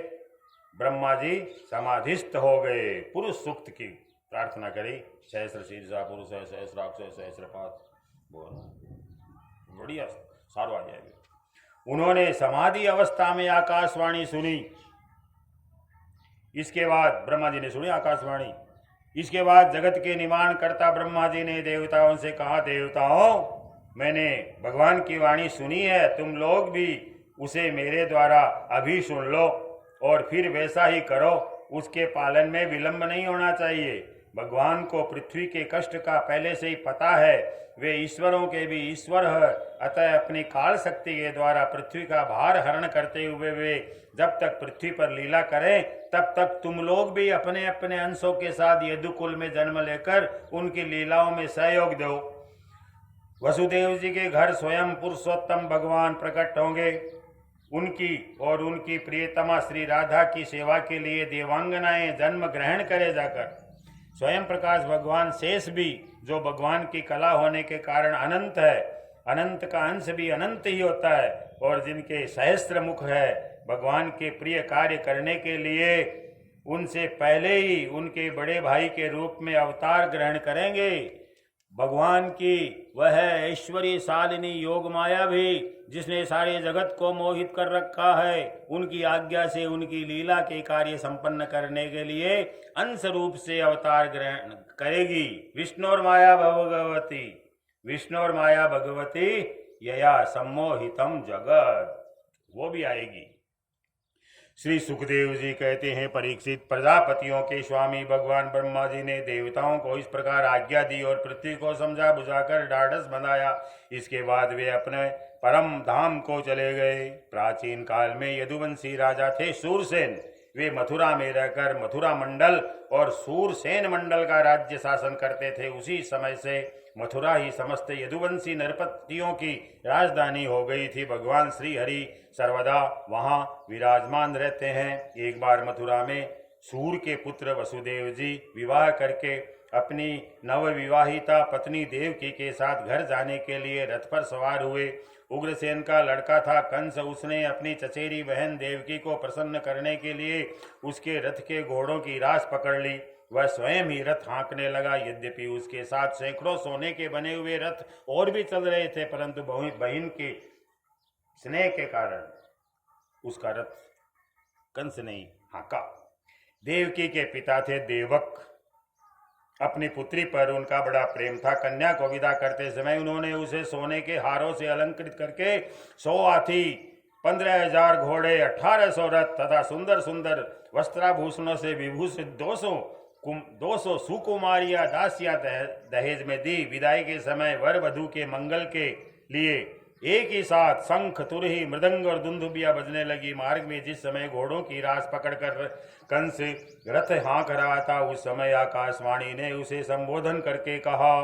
ब्रह्मा जी समाधिस्थ हो गए। पुरुष सूक्त की प्रार्थना करी। सहस्र शीर्षा पुरुष है, सहस्राक्ष है, सहस्रपात, बढ़िया सारो आ जाएगा। उन्होंने समाधि अवस्था में आकाशवाणी सुनी। इसके बाद ब्रह्मा जी ने सुनी आकाशवाणी। इसके बाद जगत के निर्माण करता ब्रह्मा जी ने देवताओं से कहा, देवताओं, मैंने भगवान की वाणी सुनी है, तुम लोग भी उसे मेरे द्वारा अभी सुन लो और फिर वैसा ही करो। उसके पालन में विलंब नहीं होना चाहिए। भगवान को पृथ्वी के कष्ट का पहले से ही पता है। वे ईश्वरों के भी ईश्वर है। अतः अपनी काल शक्ति के द्वारा पृथ्वी का भार हरण करते हुए वे जब तक पृथ्वी पर लीला करें, तब तक तुम लोग भी अपने अपने अंशों के साथ यदुकुल में जन्म लेकर उनकी लीलाओं में सहयोग दो। वसुदेव जी के घर स्वयं पुरुषोत्तम भगवान प्रकट होंगे। उनकी प्रियतमा श्री राधा की सेवा के लिए देवांगनाएं जन्म ग्रहण करे जाकर। स्वयं प्रकाश भगवान शेष भी, जो भगवान की कला होने के कारण अनंत है, अनंत का अंश भी अनंत ही होता है, और जिनके सहस्त्र मुख है, भगवान के प्रिय कार्य करने के लिए उनसे पहले ही उनके बड़े भाई के रूप में अवतार ग्रहण करेंगे। भगवान की वह ऐश्वर्य शालिनी योग माया भी, जिसने सारे जगत को मोहित कर रखा है, उनकी आज्ञा से उनकी लीला के कार्य संपन्न करने के लिए अंश रूप से अवतार ग्रहण करेगी। विष्णु और माया भगवती यया सम्मोहितम जगत, वो भी आएगी। श्री सुखदेव जी कहते हैं, परीक्षित, प्रजापतियों के स्वामी भगवान ब्रह्मा जी ने देवताओं को इस प्रकार आज्ञा दी और पृथ्वी को समझा बुझाकर ढाढ़स बंधाया। इसके बाद वे अपने परम धाम को चले गए। प्राचीन काल में यदुवंशी राजा थे सूरसेन। वे मथुरा में रहकर मथुरा मंडल और सूरसेन मंडल का राज्य शासन करते थे। उसी समय से मथुरा ही समस्त यदुवंशी नरपतियों की राजधानी हो गई थी। भगवान श्री हरि सर्वदा वहाँ विराजमान रहते हैं। एक बार मथुरा में सूर के पुत्र वसुदेव जी विवाह करके अपनी नवविवाहिता पत्नी देवकी के साथ घर जाने के लिए रथ पर सवार हुए। उग्रसेन का लड़का था कंस। उसने अपनी चचेरी बहन देवकी को प्रसन्न करने के लिए उसके रथ के घोड़ों की रास पकड़ ली। वह स्वयं ही रथ हाँकने लगा। यद्यपि उसके साथ सैकड़ों सोने के बने हुए रथ और भी चल रहे थे, परंतु बहन के स्नेह के कारण उसका रथ कंस नहीं हाँका। देवकी के पिता थे देवक। अपनी पुत्री पर उनका बड़ा प्रेम था। कन्या को विदा करते समय उन्होंने उसे सोने के हारों से अलंकृत करके 100 हाथी, 15,000 घोड़े, 1800 रथ तथा सुंदर सुंदर वस्त्राभूषणों से विभूषित 200 सुकुमारियां दासियां दहेज में दी। विदाई के समय वर वधू के मंगल के लिए एक ही साथ शंख, तुरही, मृदंग और दुंदुबिया बजने लगी। मार्ग में जिस समय घोड़ों की रास पकड़कर कंस रथ हाँक रहा था, उस समय आकाशवाणी ने उसे संबोधन करके कहा,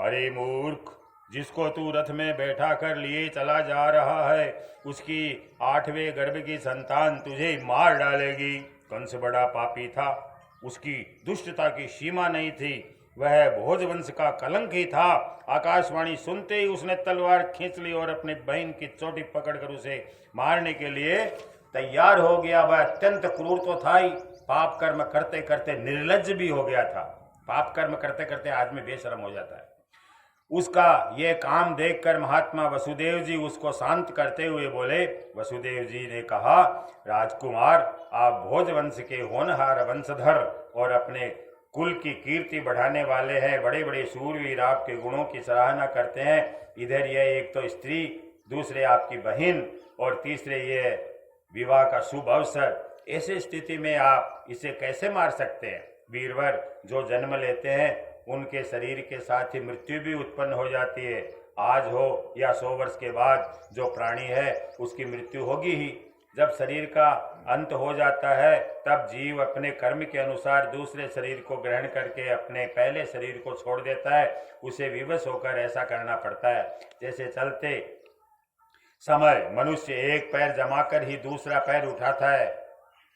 अरे मूर्ख, जिसको तू रथ में बैठा कर लिए चला जा रहा है, उसकी 8वें गर्भ की संतान तुझे मार डालेगी। कंस बड़ा पापी था। उसकी दुष्टता की सीमा नहीं थी। वह भोजवंश का कलंक ही था। आकाशवाणी सुनते ही उसने तलवार खींच ली और अपनी बहन की चोटी पकड़कर उसे मारने के लिए तैयार हो गया। वह अत्यंत क्रूर तो था ही, पाप कर्म करते करते निर्लज्ज भी हो गया था। पाप कर्म करते करते आदमी बेशर्म हो जाता है। उसका ये काम देखकर महात्मा वसुदेव जी उसको शांत करते हुए बोले। वसुदेव जी ने कहा, राजकुमार, आप भोज वंश के होनहार वंशधर और अपने कुल की कीर्ति बढ़ाने वाले हैं। बड़े बड़े शूरवीर आपके गुणों की सराहना करते हैं। इधर यह एक तो स्त्री, दूसरे आपकी बहन और तीसरे ये विवाह का शुभ अवसर। ऐसी स्थिति में आप इसे कैसे मार सकते हैं? वीरवर, जो जन्म लेते हैं उनके शरीर के साथ ही मृत्यु भी उत्पन्न हो जाती है। आज हो या 100 वर्ष के बाद जो प्राणी है उसकी मृत्यु होगी ही। जब शरीर का अंत हो जाता है तब जीव अपने कर्म के अनुसार दूसरे शरीर को ग्रहण करके अपने पहले शरीर को छोड़ देता है। उसे विवश होकर ऐसा करना पड़ता है। जैसे चलते समय मनुष्य एक पैर जमाकर ही दूसरा पैर उठाता है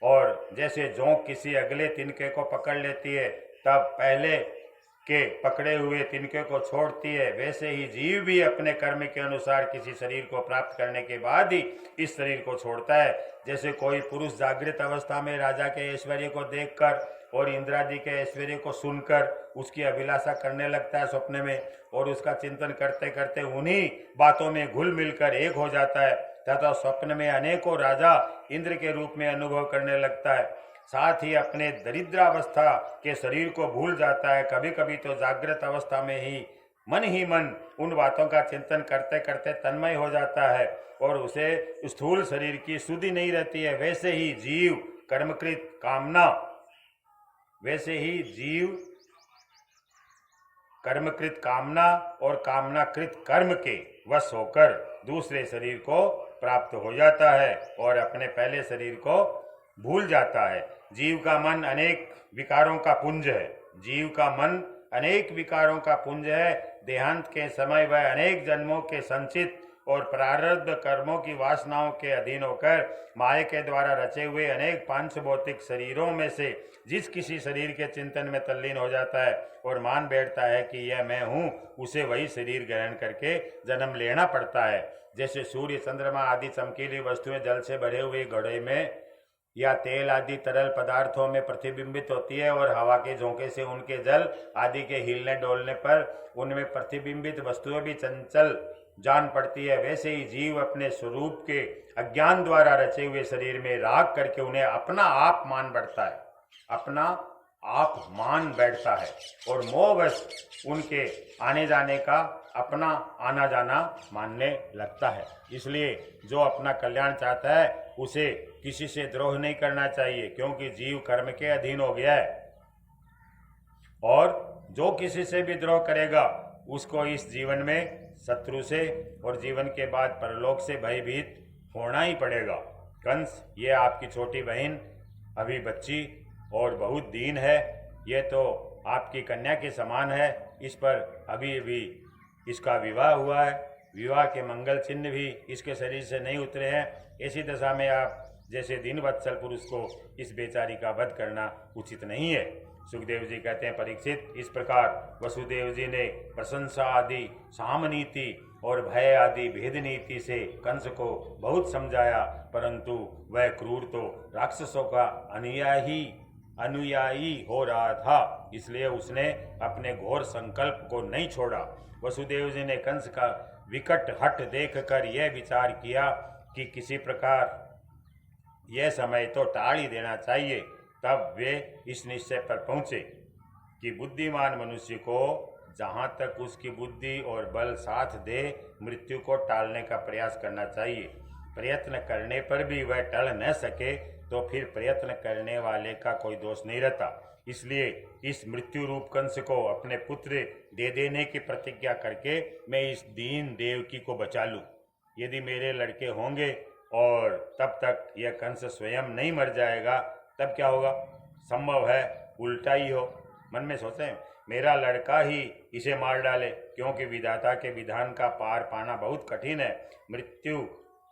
और जैसे जोंक किसी अगले तिनके को पकड़ लेती है तब पहले के पकड़े हुए तिनके को छोड़ती है, वैसे ही जीव भी अपने कर्म के अनुसार किसी शरीर को प्राप्त करने के बाद ही इस शरीर को छोड़ता है। जैसे कोई पुरुष जागृत अवस्था में राजा के ऐश्वर्य को देखकर और इंद्रादि के ऐश्वर्य को सुनकर उसकी अभिलाषा करने लगता है स्वप्न में, और उसका चिंतन करते करते उन्हीं बातों में घुल मिलकर एक हो जाता है तथा स्वप्न में अनेकों राजा इंद्र के रूप में अनुभव करने लगता है। साथ ही अपने दरिद्रावस्था के शरीर को भूल जाता है। कभी कभी तो जागृत अवस्था में ही मन उन बातों का चिंतन करते करते तन्मय हो जाता है और उसे स्थूल शरीर की सुधि नहीं रहती है। वैसे ही जीव कर्मकृत कामना और कामनाकृत कर्म के वश होकर दूसरे शरीर को प्राप्त हो जाता है और अपने पहले शरीर को भूल जाता है। जीव का मन अनेक विकारों का पुंज है। देहांत के समय वह अनेक जन्मों के संचित और प्रारब्ध कर्मों की वासनाओं के अधीन होकर माया के द्वारा रचे हुए अनेक पांच भौतिक शरीरों में से जिस किसी शरीर के चिंतन में तल्लीन हो जाता है और मान बैठता है कि यह मैं हूँ, उसे वही शरीर ग्रहण करके जन्म लेना पड़ता है। जैसे सूर्य, चंद्रमा आदि चमकीली वस्तुएं जल से भरे हुए घड़े में या तेल आदि तरल पदार्थों में प्रतिबिंबित होती है और हवा के झोंके से उनके जल आदि के हिलने डोलने पर उनमें प्रतिबिंबित वस्तुएं भी चंचल जान पड़ती है, वैसे ही जीव अपने स्वरूप के अज्ञान द्वारा रचे हुए शरीर में राग करके उन्हें अपना आप मान बैठता है और मोहवश उनके आने जाने का अपना आना जाना मानने लगता है। इसलिए जो अपना कल्याण चाहता है उसे किसी से द्रोह नहीं करना चाहिए, क्योंकि जीव कर्म के अधीन हो गया है और जो किसी से भी द्रोह करेगा उसको इस जीवन में शत्रु से और जीवन के बाद परलोक से भयभीत होना ही पड़ेगा। कंस, ये आपकी छोटी बहन अभी बच्ची और बहुत दीन है, ये तो आपकी कन्या के समान है। इस पर अभी अभी इसका विवाह हुआ है, विवाह के मंगल चिन्ह भी इसके शरीर से नहीं उतरे हैं। ऐसी दशा में आप जैसे दीनवत्सल पुरुष को इस बेचारी का वध करना उचित नहीं है। सुखदेव जी कहते हैं, परीक्षित, इस प्रकार वसुदेव जी ने प्रशंसा आदि साम नीति और भय आदि भेद नीति से कंस को बहुत समझाया, परंतु वह क्रूर तो राक्षसों का अनुयायी हो रहा था, इसलिए उसने अपने घोर संकल्प को नहीं छोड़ा। वसुदेव जी ने कंस का विकट हट देखकर यह विचार किया कि किसी प्रकार यह समय तो टाल ही देना चाहिए। तब वे इस निश्चय पर पहुँचे कि बुद्धिमान मनुष्य को जहाँ तक उसकी बुद्धि और बल साथ दे मृत्यु को टालने का प्रयास करना चाहिए। प्रयत्न करने पर भी वह टल न सके तो फिर प्रयत्न करने वाले का कोई दोष नहीं रहता। इसलिए इस मृत्यु रूप कंस को अपने पुत्र दे देने की प्रतिज्ञा करके मैं इस दीन देवकी को बचा लूँ। यदि मेरे लड़के होंगे और तब तक यह कंस स्वयं नहीं मर जाएगा तब क्या होगा? संभव है उल्टा ही हो। मन में सोचें, मेरा लड़का ही इसे मार डाले, क्योंकि विधाता के विधान का पार पाना बहुत कठिन है। मृत्यु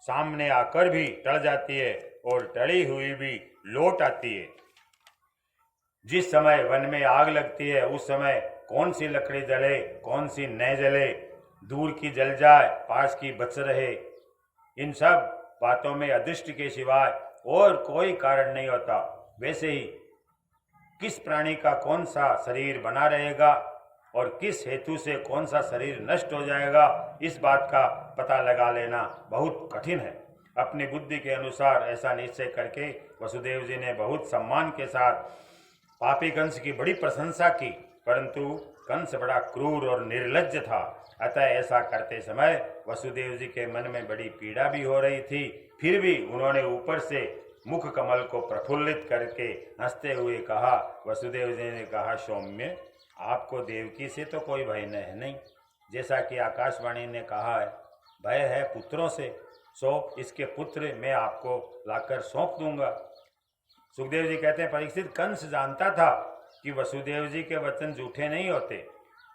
सामने आकर भी टल जाती है और टली हुई भी लौट आती है। जिस समय वन में आग लगती है उस समय कौन सी लकड़ी जले कौन सी न जले, दूर की जल जाए पास की बच रहे, इन सब बातों में अदृष्ट के सिवाय और कोई कारण नहीं होता। वैसे ही किस प्राणी का कौन सा शरीर बना रहेगा और किस हेतु से कौन सा शरीर नष्ट हो जाएगा, इस बात का पता लगा लेना बहुत कठिन है। अपनी बुद्धि के अनुसार ऐसा निश्चय करके वसुदेव जी ने बहुत सम्मान के साथ पापी कंस की बड़ी प्रशंसा की, परंतु कंस बड़ा क्रूर और निर्लज्ज था। अतः ऐसा करते समय वसुदेव जी के मन में बड़ी पीड़ा भी हो रही थी। फिर भी उन्होंने ऊपर से मुख कमल को प्रफुल्लित करके हंसते हुए कहा। वसुदेव जी ने कहा, सौम्य, आपको देवकी से तो कोई भय नहीं, जैसा कि आकाशवाणी ने कहा है, भय है पुत्रों से, सो इसके पुत्र मैं आपको लाकर सौंप दूंगा। सुखदेव जी कहते हैं, परीक्षित, कंस जानता था कि वसुदेव जी के वचन झूठे नहीं होते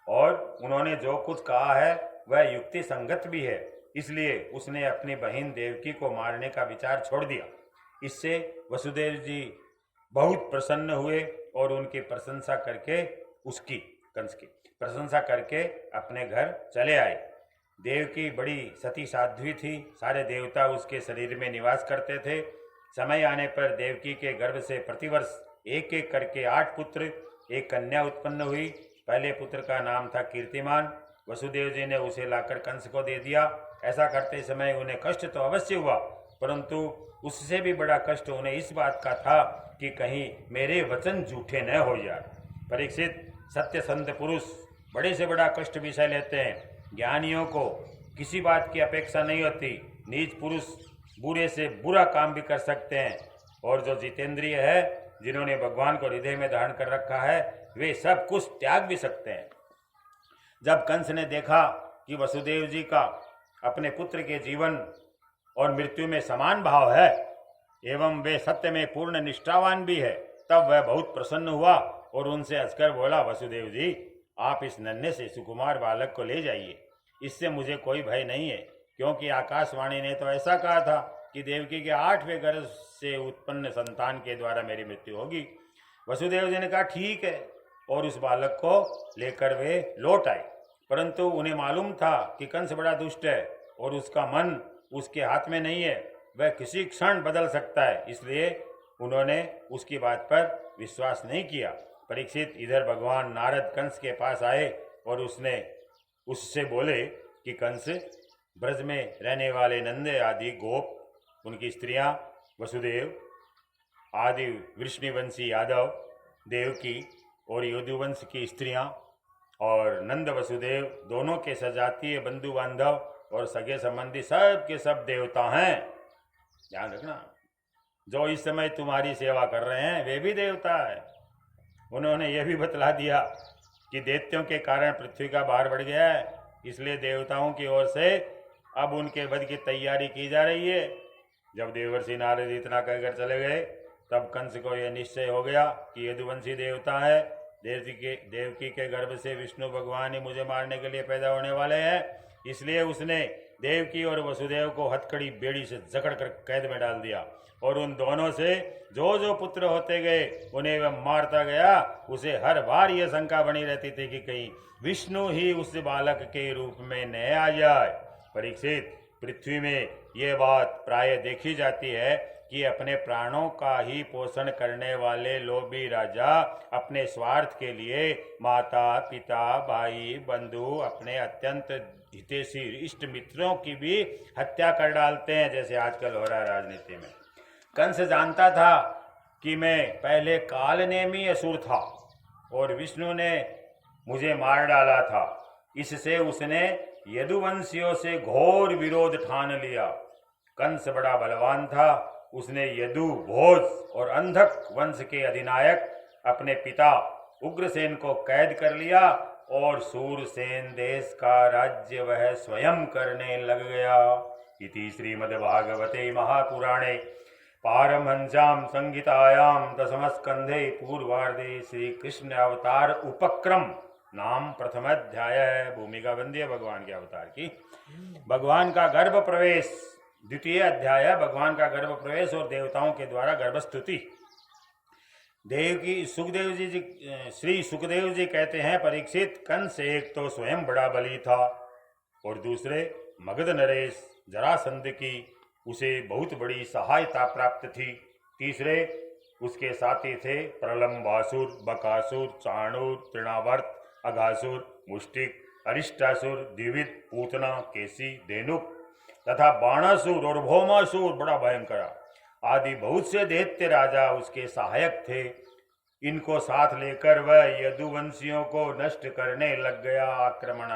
और उन्होंने जो कुछ कहा है वह युक्ति संगत भी है, इसलिए उसने अपनी बहन देवकी को मारने का विचार छोड़ दिया। इससे वसुदेव जी बहुत प्रसन्न हुए और उनकी प्रशंसा करके कंस की प्रशंसा करके अपने घर चले आए। देवकी बड़ी सती साध्वी थी, सारे देवता उसके शरीर में निवास करते थे। समय आने पर देवकी के गर्भ से प्रतिवर्ष एक एक करके 8 पुत्र, एक कन्या उत्पन्न हुई। पहले पुत्र का नाम था कीर्तिमान। वसुदेव जी ने उसे लाकर कंस को दे दिया। ऐसा करते समय उन्हें कष्ट तो अवश्य हुआ, परंतु उससे भी बड़ा कष्ट उन्हें इस बात का था कि कहीं मेरे वचन झूठे न हो जाए। परीक्षित, सत्य संत पुरुष बड़े से बड़ा कष्ट भी सह लेते हैं। ज्ञानियों को किसी बात की अपेक्षा नहीं होती। नीच पुरुष बुरे से बुरा काम भी कर सकते हैं, और जो जितेंद्रिय है, जिन्होंने भगवान को हृदय में धारण कर रखा है, वे सब कुछ त्याग भी सकते हैं। जब कंस ने देखा कि वसुदेव जी का अपने पुत्र के जीवन और मृत्यु में समान भाव है एवं वे सत्य में पूर्ण निष्ठावान भी है, तब वह बहुत प्रसन्न हुआ और उनसे हंसकर बोला, वसुदेव जी, आप इस नन्हे से सुकुमार बालक को ले जाइए, इससे मुझे कोई भय नहीं है, क्योंकि आकाशवाणी ने तो ऐसा कहा था कि देवकी के 8वें गर्भ से उत्पन्न संतान के द्वारा मेरी मृत्यु होगी। वसुदेव जी ने कहा, ठीक है, और उस बालक को लेकर वे लौट आए। परंतु उन्हें मालूम था कि कंस बड़ा दुष्ट है और उसका मन उसके हाथ में नहीं है, वह किसी क्षण बदल सकता है, इसलिए उन्होंने उसकी बात पर विश्वास नहीं किया। परीक्षित, इधर भगवान नारद कंस के पास आए और उससे बोले कि कंस, ब्रज में रहने वाले नंदे आदि गोप, उनकी स्त्रियां, वसुदेव आदि वृष्णिवंशी यादव, देवकी और यदुवंश की स्त्रियां और नंद वसुदेव दोनों के सजातीय बंधु बांधव और सगे संबंधी सब के सब देवता हैं। ध्यान रखना, जो इस समय तुम्हारी सेवा कर रहे हैं वे भी देवता है। उन्होंने यह भी बतला दिया कि दैत्यों के कारण पृथ्वी का भार बढ़ गया है, इसलिए देवताओं की ओर से अब उनके वध की तैयारी की जा रही है। जब देवर्षि नारद इतना कहकर चले गए, तब कंस को यह निश्चय हो गया कि यदुवंशी देवता है। देवकी के गर्भ से विष्णु भगवान ही मुझे मारने के लिए पैदा होने वाले हैं, इसलिए उसने देवकी और वसुदेव को हथकड़ी बेड़ी से जकड़कर कैद में डाल दिया और उन दोनों से जो जो पुत्र होते गए उन्हें वह मारता गया। उसे हर बार यह शंका बनी रहती थी कि कहीं विष्णु ही उस बालक के रूप में न आ जाए। परीक्षित, पृथ्वी में यह बात प्राय देखी जाती है कि अपने प्राणों का ही पोषण करने वाले लोभी राजा अपने स्वार्थ के लिए माता पिता भाई बंधु अपने अत्यंत हितैषी इष्ट मित्रों की भी हत्या कर डालते हैं, जैसे आजकल हो रहा है राजनीति में। कंस जानता था कि मैं पहले कालनेमी असुर था और विष्णु ने मुझे मार डाला था, इससे उसने यदुवंशियों से घोर विरोध ठान लिया। कंस बड़ा बलवान था, उसने यदु, भोज और अंधक वंश के अधिनायक अपने पिता उग्रसेन को कैद कर लिया और सूरसेन देश का राज्य वह स्वयं करने लग गया। इति श्रीमद्भागवते महापुराणे पारमहंस्यां संहितायां दशमस्कंधे पूर्वार्धे श्री कृष्ण अवतार उपक्रम नाम प्रथमाध्याय है। भूमिका वंद्य भगवान के अवतार की। भगवान का गर्भ प्रवेश द्वितीय अध्याय है। भगवान का गर्भ प्रवेश और देवताओं के द्वारा गर्भस्तुति। श्री सुखदेव जी कहते हैं, परीक्षित, कंस एक तो स्वयं बड़ा बली था और दूसरे मगध नरेश जरासंध की उसे बहुत बड़ी सहायता प्राप्त थी। तीसरे उसके साथी थे प्रलंबासुर, बकासुर, चाणूर, तृणावर्त, अघासुर, मुष्टिक, अरिष्टासुर, द्विविद, पूतना, केसी, धेनुक तथा बाणासुर और भौमासुर, बड़ा भयंकर आदि बहुत से दैत्य राजा उसके सहायक थे। इनको साथ लेकर वह यदुवंशियों को नष्ट करने लग गया। आक्रमण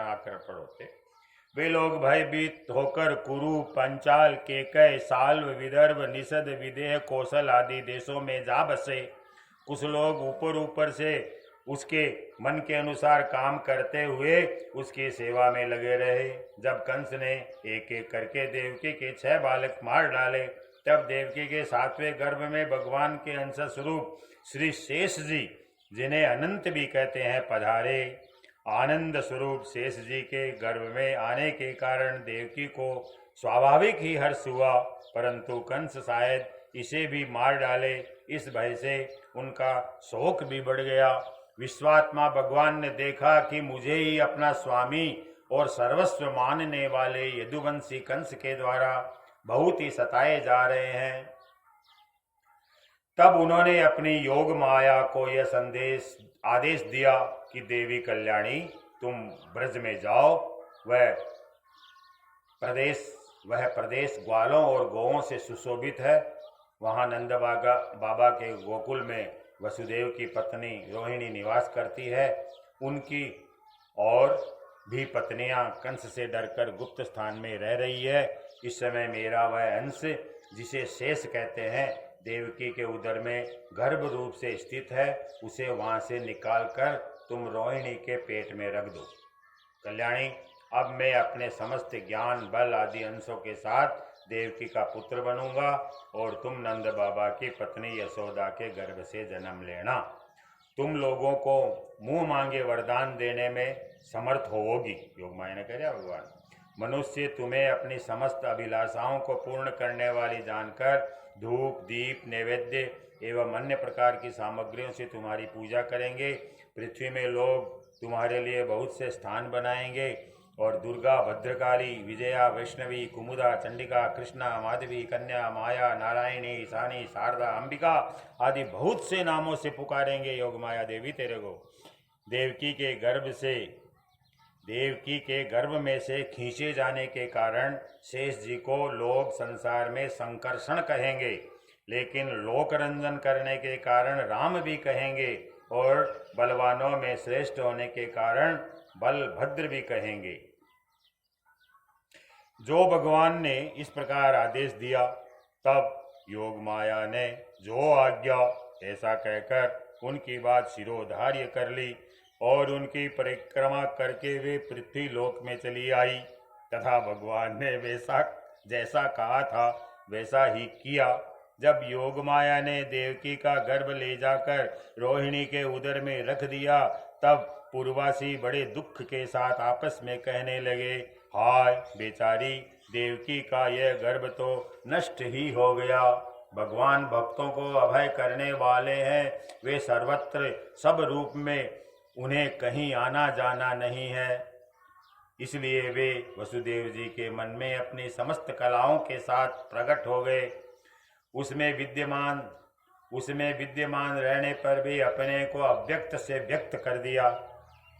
होते वे लोग भयभीत होकर कुरु, पंचाल, केकय, साल्व, विदर्भ, निषद, विदेह, कौशल आदि देशों में जा बसे। कुछ लोग ऊपर से उसके मन के अनुसार काम करते हुए उसकी सेवा में लगे रहे। जब कंस ने एक एक करके देवकी के 6 बालक मार डाले, तब देवकी के 7वें गर्भ में भगवान के अंश स्वरूप श्री शेष जी, जिन्हें अनंत भी कहते हैं, पधारे। आनंद स्वरूप शेष जी के गर्भ में आने के कारण देवकी को स्वाभाविक ही हर्ष हुआ, परंतु कंस शायद इसे भी मार डाले, इस भय से उनका शोक भी बढ़ गया। विश्वात्मा भगवान ने देखा कि मुझे ही अपना स्वामी और सर्वस्व मानने वाले यदुवंशी कंस के द्वारा बहुत ही सताए जा रहे हैं। तब उन्होंने अपनी योग माया को यह आदेश दिया कि देवी कल्याणी, तुम ब्रज में जाओ। वह प्रदेश ग्वालों और गौओं से सुशोभित है। वहाँ नंद बाबा के गोकुल में वसुदेव की पत्नी रोहिणी निवास करती है। उनकी और भी पत्नियां कंस से डरकर गुप्त स्थान में रह रही है। इस समय मेरा वह अंश, जिसे शेष कहते हैं, देवकी के उदर में गर्भ रूप से स्थित है, उसे वहां से निकालकर तुम रोहिणी के पेट में रख दो। कल्याणी, अब मैं अपने समस्त ज्ञान, बल आदि अंशों के साथ देवकी का पुत्र बनूंगा और तुम नंद बाबा की पत्नी यशोदा के गर्भ से जन्म लेना। तुम लोगों को मुंह मांगे वरदान देने में समर्थ होगी। योगमाया ने कह दिया भगवान, मनुष्य तुम्हें अपनी समस्त अभिलाषाओं को पूर्ण करने वाली जानकर धूप, दीप, नैवेद्य एवं अन्य प्रकार की सामग्रियों से तुम्हारी पूजा करेंगे। पृथ्वी में लोग तुम्हारे लिए बहुत से स्थान बनाएंगे और दुर्गा, भद्रकाली, विजया, वैष्णवी, कुमुदा, चंडिका, कृष्णा, माधवी, कन्या, माया, नारायणी, ईशानी, शारदा, अंबिका आदि बहुत से नामों से पुकारेंगे। योगमाया देवी तेरे को देवकी के गर्भ में से खींचे जाने के कारण शेष जी को लोग संसार में संकर्षण कहेंगे, लेकिन लोकरंजन करने के कारण राम भी कहेंगे और बलवानों में श्रेष्ठ होने के कारण बलभद्र भी कहेंगे। जो भगवान ने इस प्रकार आदेश दिया, तब योग माया ने जो आज्ञा ऐसा कहकर उनकी बात शिरोधार्य कर ली और उनकी परिक्रमा करके वे पृथ्वी लोक में चली आई तथा भगवान ने जैसा कहा था वैसा ही किया। जब योग माया ने देवकी का गर्भ ले जाकर रोहिणी के उदर में रख दिया, तब पूर्वासी बड़े दुख के साथ आपस में कहने लगे, हाय बेचारी, देवकी का यह गर्भ तो नष्ट ही हो गया। भगवान भक्तों को अभय करने वाले हैं, वे सर्वत्र सब रूप में, उन्हें कहीं आना जाना नहीं है। इसलिए वे वसुदेव जी के मन में अपनी समस्त कलाओं के साथ प्रकट हो गए। उसमें विद्यमान रहने पर भी अपने को अव्यक्त से व्यक्त कर दिया।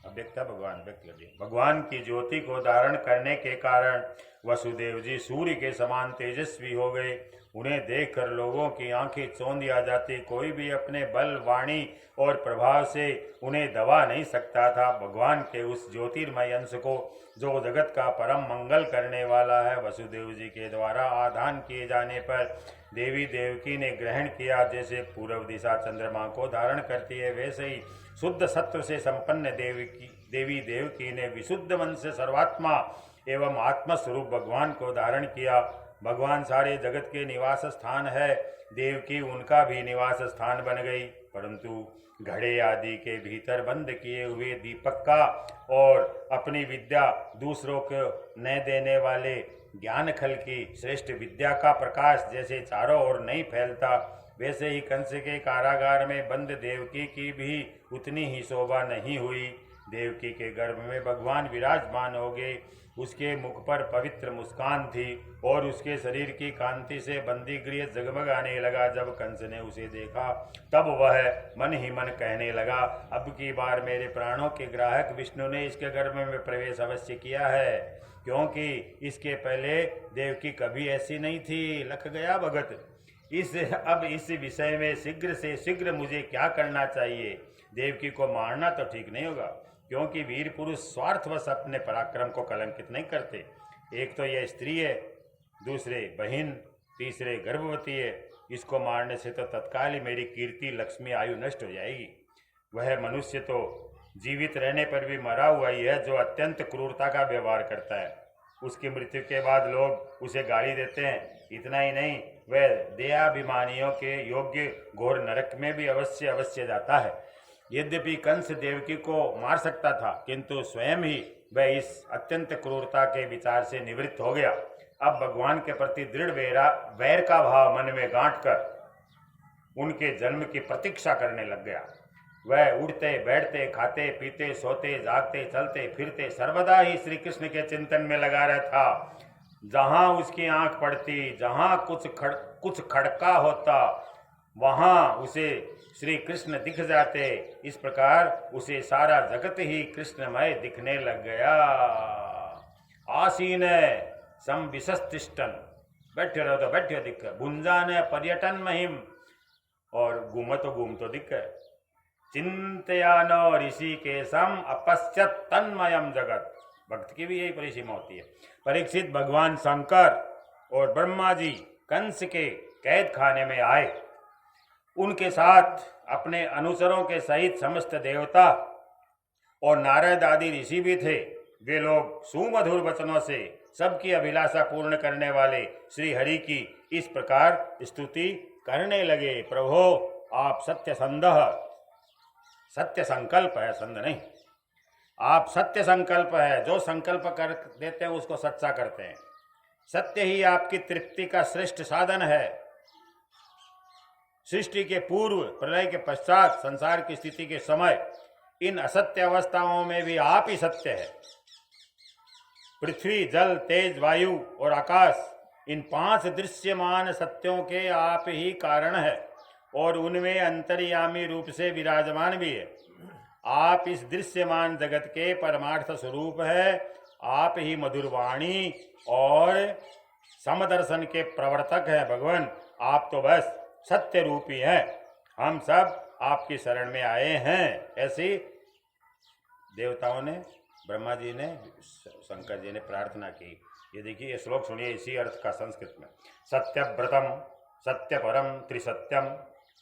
अव्यक्त भगवान व्यक्त कर दिया। भगवान की ज्योति को धारण करने के कारण वसुदेव जी सूर्य के समान तेजस्वी हो गए। उन्हें देखकर लोगों की आंखें चौंधी आ जाती। कोई भी अपने बल, वाणी और प्रभाव से उन्हें दबा नहीं सकता था। भगवान के उस ज्योतिर्मय अंश को, जो जगत का परम मंगल करने वाला है, वसुदेव जी के द्वारा आधान किए जाने पर देवी देवकी ने ग्रहण किया। जैसे पूर्व दिशा चंद्रमा को धारण करती है, वैसे ही शुद्ध सत्व से संपन्न देवी देवकी ने विशुद्ध मन से सर्वात्मा एवं आत्मस्वरूप भगवान को धारण किया। भगवान सारे जगत के निवास स्थान है, देवकी उनका भी निवास स्थान बन गई। परंतु घड़े आदि के भीतर बंद किए हुए दीपक का और अपनी विद्या दूसरों को न देने वाले ज्ञानखल की श्रेष्ठ विद्या का प्रकाश जैसे चारों ओर नहीं फैलता, वैसे ही कंस के कारागार में बंद देवकी की भी उतनी ही शोभा नहीं हुई। देवकी के गर्भ में भगवान विराजमान हो गए। उसके मुख पर पवित्र मुस्कान थी और उसके शरीर की कांति से बंदी गृह जगमगाने लगा। जब कंस ने उसे देखा तब वह मन ही मन कहने लगा, अब की बार मेरे प्राणों के ग्राहक विष्णु ने इसके गर्भ में प्रवेश अवश्य किया है, क्योंकि इसके पहले देवकी कभी ऐसी नहीं थी। लख गया भगत। अब इस विषय में शीघ्र से शीघ्र मुझे क्या करना चाहिए? देवकी को मारना तो ठीक नहीं होगा, क्योंकि वीर पुरुष स्वार्थवश अपने पराक्रम को कलंकित नहीं करते। एक तो यह स्त्री है, दूसरे बहन, तीसरे गर्भवती है। इसको मारने से तो तत्काल ही मेरी कीर्ति, लक्ष्मी, आयु नष्ट हो जाएगी। वह मनुष्य तो जीवित रहने पर भी मरा हुआ ही है, जो अत्यंत क्रूरता का व्यवहार करता है। उसकी मृत्यु के बाद लोग उसे गाली देते हैं। इतना ही नहीं, वह देहाभिमानियों के योग्य घोर नरक में भी अवश्य जाता है। यद्यपि कंस देवकी को मार सकता था, किंतु स्वयं ही वह इस अत्यंत क्रूरता के विचार से निवृत्त हो गया। अब भगवान के प्रति दृढ़ वैर का भाव मन में गांठकर उनके जन्म की प्रतीक्षा करने लग गया। वह उठते बैठते, खाते पीते, सोते जागते, चलते फिरते सर्वदा ही श्री कृष्ण के चिंतन में लगा रहता। जहाँ उसकी आंख पड़ती, जहाँ कुछ खड़का होता, वहाँ उसे श्री कृष्ण दिख जाते। इस प्रकार उसे सारा जगत ही कृष्णमय दिखने लग गया। आसीन सम विशस्तिष्ठन, बैठे रहो तो बैठे दिख, गुंजान पर्यटन महिम, और घूम तो दिख। चिंतयानो ऋषि के सम अपश्यत तन्मयम जगत। भक्त की भी यही परिसीमा होती है। परीक्षित भगवान शंकर और ब्रह्मा जी कंस के कैद खाने में आए। उनके साथ अपने अनुचरों के सहित समस्त देवता और नारद आदि ऋषि भी थे। वे लोग सुमधुर वचनों से सबकी अभिलाषा पूर्ण करने वाले श्री हरि की इस प्रकार स्तुति करने लगे। प्रभो, आप सत्य संदह, सत्य संकल्प है, संद नहीं, आप सत्य संकल्प है। जो संकल्प कर देते हैं उसको सच्चा करते हैं। सत्य ही आपकी तृप्ति का श्रेष्ठ साधन है। सृष्टि के पूर्व, प्रलय के पश्चात, संसार की स्थिति के समय, इन असत्य अवस्थाओं में भी आप ही सत्य है। पृथ्वी, जल, तेज, वायु और आकाश, इन 5 दृश्यमान सत्यों के आप ही कारण है और उनमें अंतर्यामी रूप से विराजमान भी है। आप इस दृश्यमान जगत के परमार्थ स्वरूप है। आप ही मधुरवाणी और समदर्शन के प्रवर्तक है। भगवान, आप तो बस सत्य रूपी है। हम सब आपकी शरण में आए हैं। ऐसी देवताओं ने, ब्रह्मा जी ने, शंकर जी ने प्रार्थना की। ये देखिए, ये श्लोक सुनिए, इसी अर्थ का संस्कृत में। सत्यव्रतम सत्यपरम त्रिसत्यम,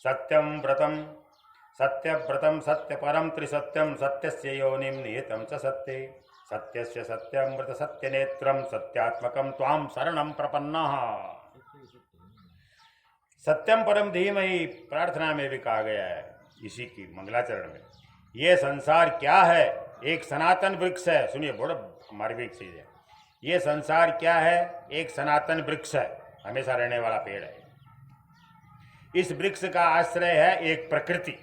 सत्यम व्रतम सत्यव्रतम सत्यपरम त्रिसत्यम, सत्यस्य योनिम निहितम च सत्ये, सत्यस्य सत्यम व्रत सत्यनेत्रम, सत्यात्मकम त्वाम शरणम प्रपन्नः। सत्यम परम धीमहि प्रार्थना में भी कहा गया है, इसी की मंगलाचरण में। ये संसार क्या है? एक सनातन वृक्ष है। सुनिए, बड़ा मार्मिक चीज है। ये संसार क्या है? एक सनातन वृक्ष है, हमेशा रहने वाला पेड़ है। इस वृक्ष का आश्रय है एक प्रकृति।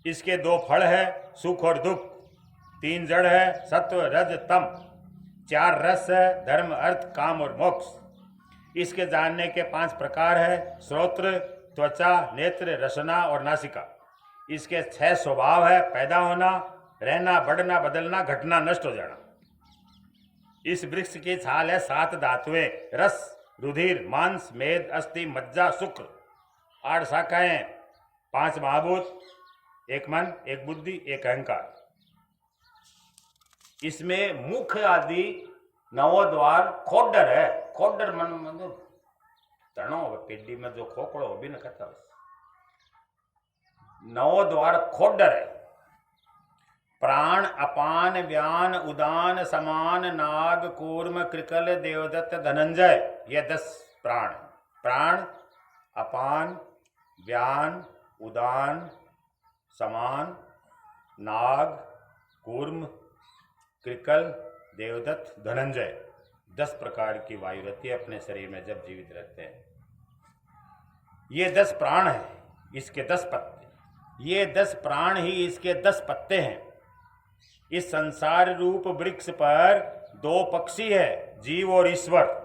इसके 2 फल है, सुख और दुख। 3 जड़ है, सत्व, रज, तम। 4 रस है, धर्म, अर्थ, काम और मोक्ष। इसके जानने के 5 प्रकार है, श्रोत्र, त्वचा, नेत्र, रसना और नासिका। इसके 6 स्वभाव है, पैदा होना, रहना, बढ़ना, बदलना, घटना, नष्ट हो जाना। इस वृक्ष की छाल है 7 धातुएं, रस, रुधिर, मांस, मेद, अस्थि, मज्जा, शुक्र। 8 शाखाएं, 5 महाभूत, 1 मन, 1 बुद्धि, 1 अहंकार। इसमें मुख आदि 9 द्वार खोडर है। खोडर मन तणो पेडी में जो खोकड़ो भी न खाता, 9 द्वार खोडर है। प्राण, अपान, व्यान, उदान, समान, नाग, कूर्म, कृकल, देवदत्त, धनंजय, ये 10 प्राण। प्राण, अपान, व्यान, उदान, समान, नाग, कूर्म, कृकल, देवदत्त, धनंजय, 10 प्रकार की वायु रहती है अपने शरीर में जब जीवित रहते हैं। ये 10 प्राण हैं, इसके 10 पत्ते। ये 10 प्राण ही इसके 10 पत्ते हैं। इस संसार रूप वृक्ष पर दो पक्षी है, जीव और ईश्वर।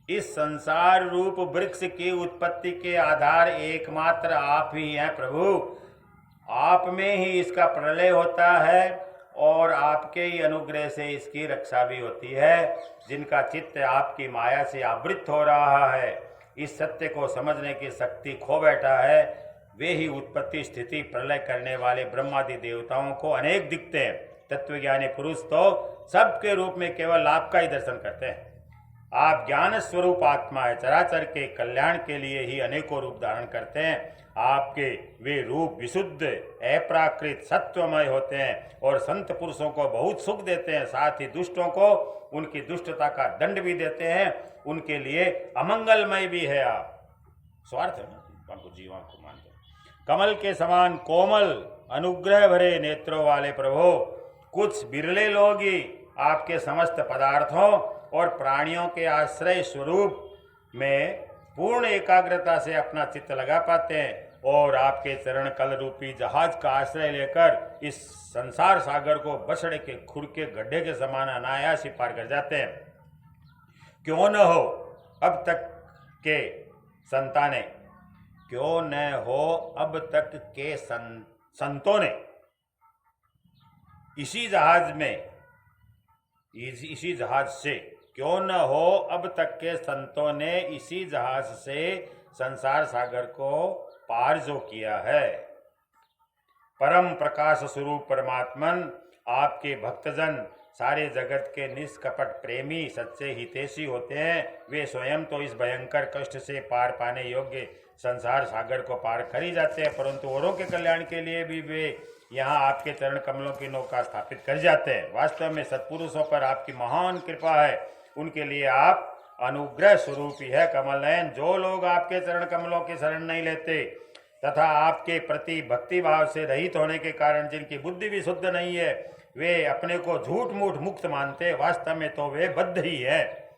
इस संसार रूप वृक्ष की उत्पत्ति के आधार एकमात्र आप ही हैं प्रभु। आप में ही इसका प्रलय होता है और आपके ही अनुग्रह से इसकी रक्षा भी होती है। जिनका चित्त आपकी माया से आवृत हो रहा है, इस सत्य को समझने की शक्ति खो बैठा है, वे ही उत्पत्ति स्थिति प्रलय करने वाले ब्रह्मादि देवताओं को अनेक दिखते हैं। तत्वज्ञानी पुरुष तो सबके रूप में केवल आपका ही दर्शन करते हैं। आप ज्ञान स्वरूप आत्मा है, चराचर के कल्याण के लिए ही अनेकों रूप धारण करते हैं। आपके वे रूप विशुद्ध अप्राकृत सत्वमय होते हैं और संत पुरुषों को बहुत सुख देते हैं, साथ ही दुष्टों को उनकी दुष्टता का दंड भी देते हैं, उनके लिए अमंगलमय भी है। आप स्वार्थ है ना, आपको जीवन को मानते हैं। कमल के समान कोमल अनुग्रह भरे नेत्रों वाले प्रभु, कुछ बिरले लोग ही आपके समस्त पदार्थों और प्राणियों के आश्रय स्वरूप में पूर्ण एकाग्रता से अपना चित्त लगा पाते हैं और आपके चरण कल रूपी जहाज का आश्रय लेकर इस संसार सागर को बछड़े के खुर के गड्ढे के समान अनायास ही पार कर जाते हैं। क्यों न हो अब तक के संताने, क्यों न हो अब तक के संतों ने इसी जहाज से, क्यों न हो अब तक के संतों ने इसी जहाज से संसार सागर को पार जो किया है। परम प्रकाश स्वरूप परमात्मन आपके भक्तजन सारे जगत के निष्कपट प्रेमी सच्चे हितैषी होते हैं। वे स्वयं तो इस भयंकर कष्ट से पार पाने योग्य संसार सागर को पार कर ही जाते हैं, परंतु औरों के कल्याण के लिए भी वे यहाँ आपके चरण कमलों की नौका स्थापित कर जाते हैं। वास्तव में सत्पुरुषों पर आपकी महान कृपा है, उनके लिए आप अनुग्रह स्वरूप ही है कमल नयन। जो लोग आपके चरण कमलों की शरण नहीं लेते तथा आपके प्रति भक्ति भाव से रहित होने के कारण जिनकी बुद्धि भी शुद्ध नहीं है, वे अपने को झूठ मूठ मुक्त मानते, वास्तव में तो वे बद्ध ही है।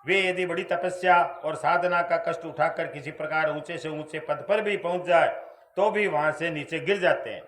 वे यदि बड़ी तपस्या और साधना का कष्ट उठाकर किसी प्रकार ऊंचे से ऊंचे पद पर भी पहुंच जाए तो भी वहां से नीचे गिर जाते हैं।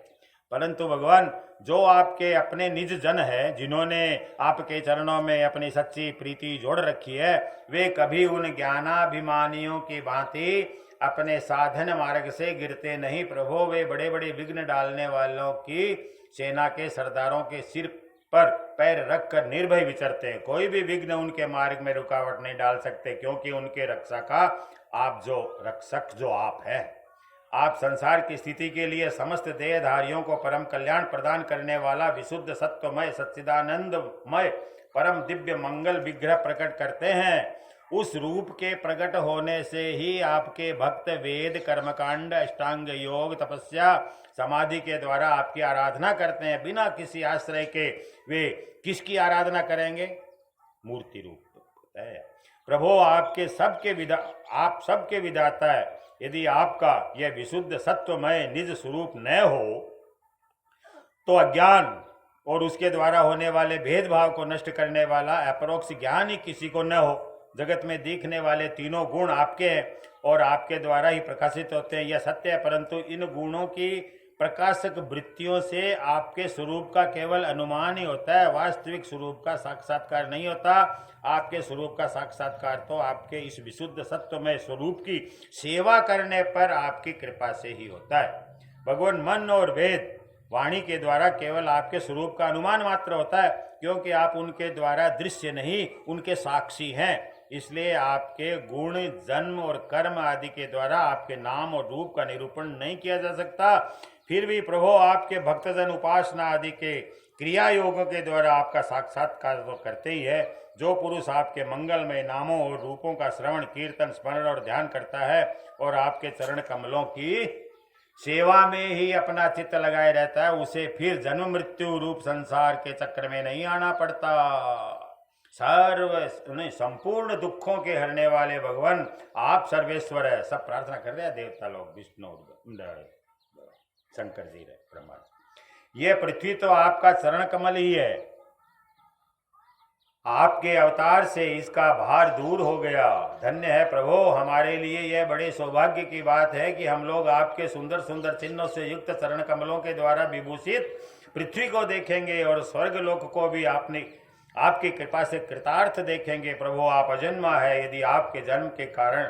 परंतु भगवान, जो आपके अपने निज जन है, जिन्होंने आपके चरणों में अपनी सच्ची प्रीति जोड़ रखी है, वे कभी उन ज्ञानाभिमानियों की भांति अपने साधन मार्ग से गिरते नहीं प्रभु। वे बड़े बड़े विघ्न डालने वालों की सेना के सरदारों के सिर पर पैर रखकर निर्भय विचरते हैं। कोई भी विघ्न उनके मार्ग में रुकावट नहीं डाल सकते, क्योंकि उनके रक्षा का आप जो रक्षक जो आप है। आप संसार की स्थिति के लिए समस्त देहधारियों को परम कल्याण प्रदान करने वाला विशुद्ध सत्वमय सच्चिदानंदमय परम दिव्य मंगल विग्रह प्रकट करते हैं। उस रूप के प्रकट होने से ही आपके भक्त वेद कर्मकांड अष्टांग योग तपस्या समाधि के द्वारा आपकी आराधना करते हैं। बिना किसी आश्रय के वे किसकी आराधना करेंगे? मूर्ति रूप है प्रभु। आप सबके विधाता है। यदि आपका यह विशुद्ध सत्वमय निज स्वरूप न हो तो अज्ञान और उसके द्वारा होने वाले भेदभाव को नष्ट करने वाला अपरोक्ष ज्ञान ही किसी को न हो। जगत में दिखने वाले तीनों गुण आपके हैं और आपके द्वारा ही प्रकाशित होते हैं, यह सत्य है। परंतु इन गुणों की प्रकाशक वृत्तियों से आपके स्वरूप का केवल अनुमान ही होता है, वास्तविक स्वरूप का साक्षात्कार नहीं होता। आपके स्वरूप का साक्षात्कार तो आपके इस विशुद्ध सत्वमय स्वरूप की सेवा करने पर आपकी कृपा से ही होता है। भगवान, मन और वेद वाणी के द्वारा केवल आपके स्वरूप का अनुमान मात्र होता है, क्योंकि आप उनके द्वारा दृश्य नहीं, उनके साक्षी हैं। इसलिए आपके गुण, जन्म और कर्म आदि के द्वारा आपके नाम और रूप का निरूपण नहीं किया जा सकता। फिर भी प्रभु, आपके भक्तजन उपासना आदि के क्रिया योग के द्वारा आपका साक्षात्कार तो करते ही है। जो पुरुष आपके मंगलमय नामों और रूपों का श्रवण कीर्तन स्मरण और ध्यान करता है और आपके चरण कमलों की सेवा में ही अपना चित्त लगाए रहता है, उसे फिर जन्म मृत्यु रूप संसार के चक्र में नहीं आना पड़ता। संपूर्ण दुखों के हरने वाले भगवान, आप सर्वेश्वर है। सब प्रार्थना कर रहे हैं देवता लोग, विष्णु शंकर जी रहे, ब्रह्मा। ये पृथ्वी तो आपका चरण कमल ही है। आपके अवतार से इसका भार दूर हो गया। धन्य है प्रभो, हमारे लिए यह बड़े सौभाग्य की बात है कि हम लोग आपके सुंदर सुंदर चिन्हों से युक्त चरण कमलों के द्वारा विभूषित पृथ्वी को देखेंगे और स्वर्ग लोक को भी आपकी कृपा से कृतार्थ देखेंगे। प्रभु आप अजन्मा है, यदि आपके जन्म के कारण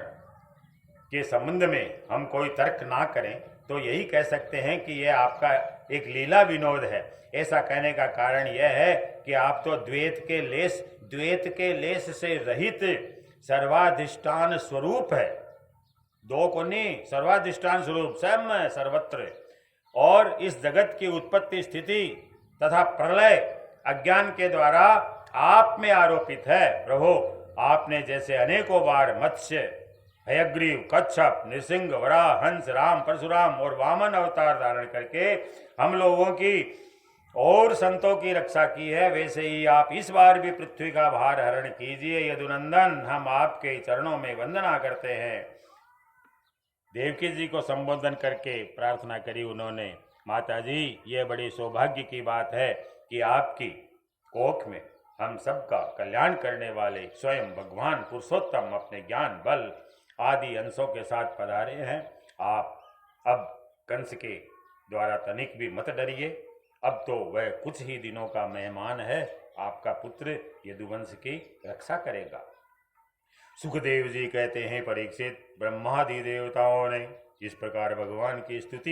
के संबंध में हम कोई तर्क ना करें तो यही कह सकते हैं कि यह आपका एक लीला विनोद है। ऐसा कहने का कारण यह है कि आप तो द्वैत के लेस से रहित सर्वाधिष्ठान स्वरूप है। दो को नहीं, सर्वाधिष्ठान स्वरूप, स्वयं सर्वत्र। और इस जगत की उत्पत्ति स्थिति तथा प्रलय अज्ञान के द्वारा आप में आरोपित है। प्रभु आपने जैसे अनेकों बार मत्स्य, हयग्रीव, कच्छप, नृसिंह, वराह, हंस, राम, परशुराम और वामन अवतार धारण करके हम लोगों की और संतों की रक्षा की है, वैसे ही आप इस बार भी पृथ्वी का भार हरण कीजिए। यदुनंदन, हम आपके चरणों में वंदना करते हैं। देवकी जी को संबोधन करके प्रार्थना करी उन्होंने, माता जी ये बड़ी सौभाग्य की बात है कि आपकी कोख में हम सबका कल्याण करने वाले स्वयं भगवान पुरुषोत्तम अपने ज्ञान बल आदि अंशों के साथ पधारे हैं। आप अब कंस के द्वारा तनिक भी मत डरिए, अब तो वह कुछ ही दिनों का मेहमान है। आपका पुत्र यदुवंश की रक्षा करेगा। सुखदेव जी कहते हैं, परीक्षित, ब्रह्मादि देवताओं ने इस प्रकार भगवान की स्तुति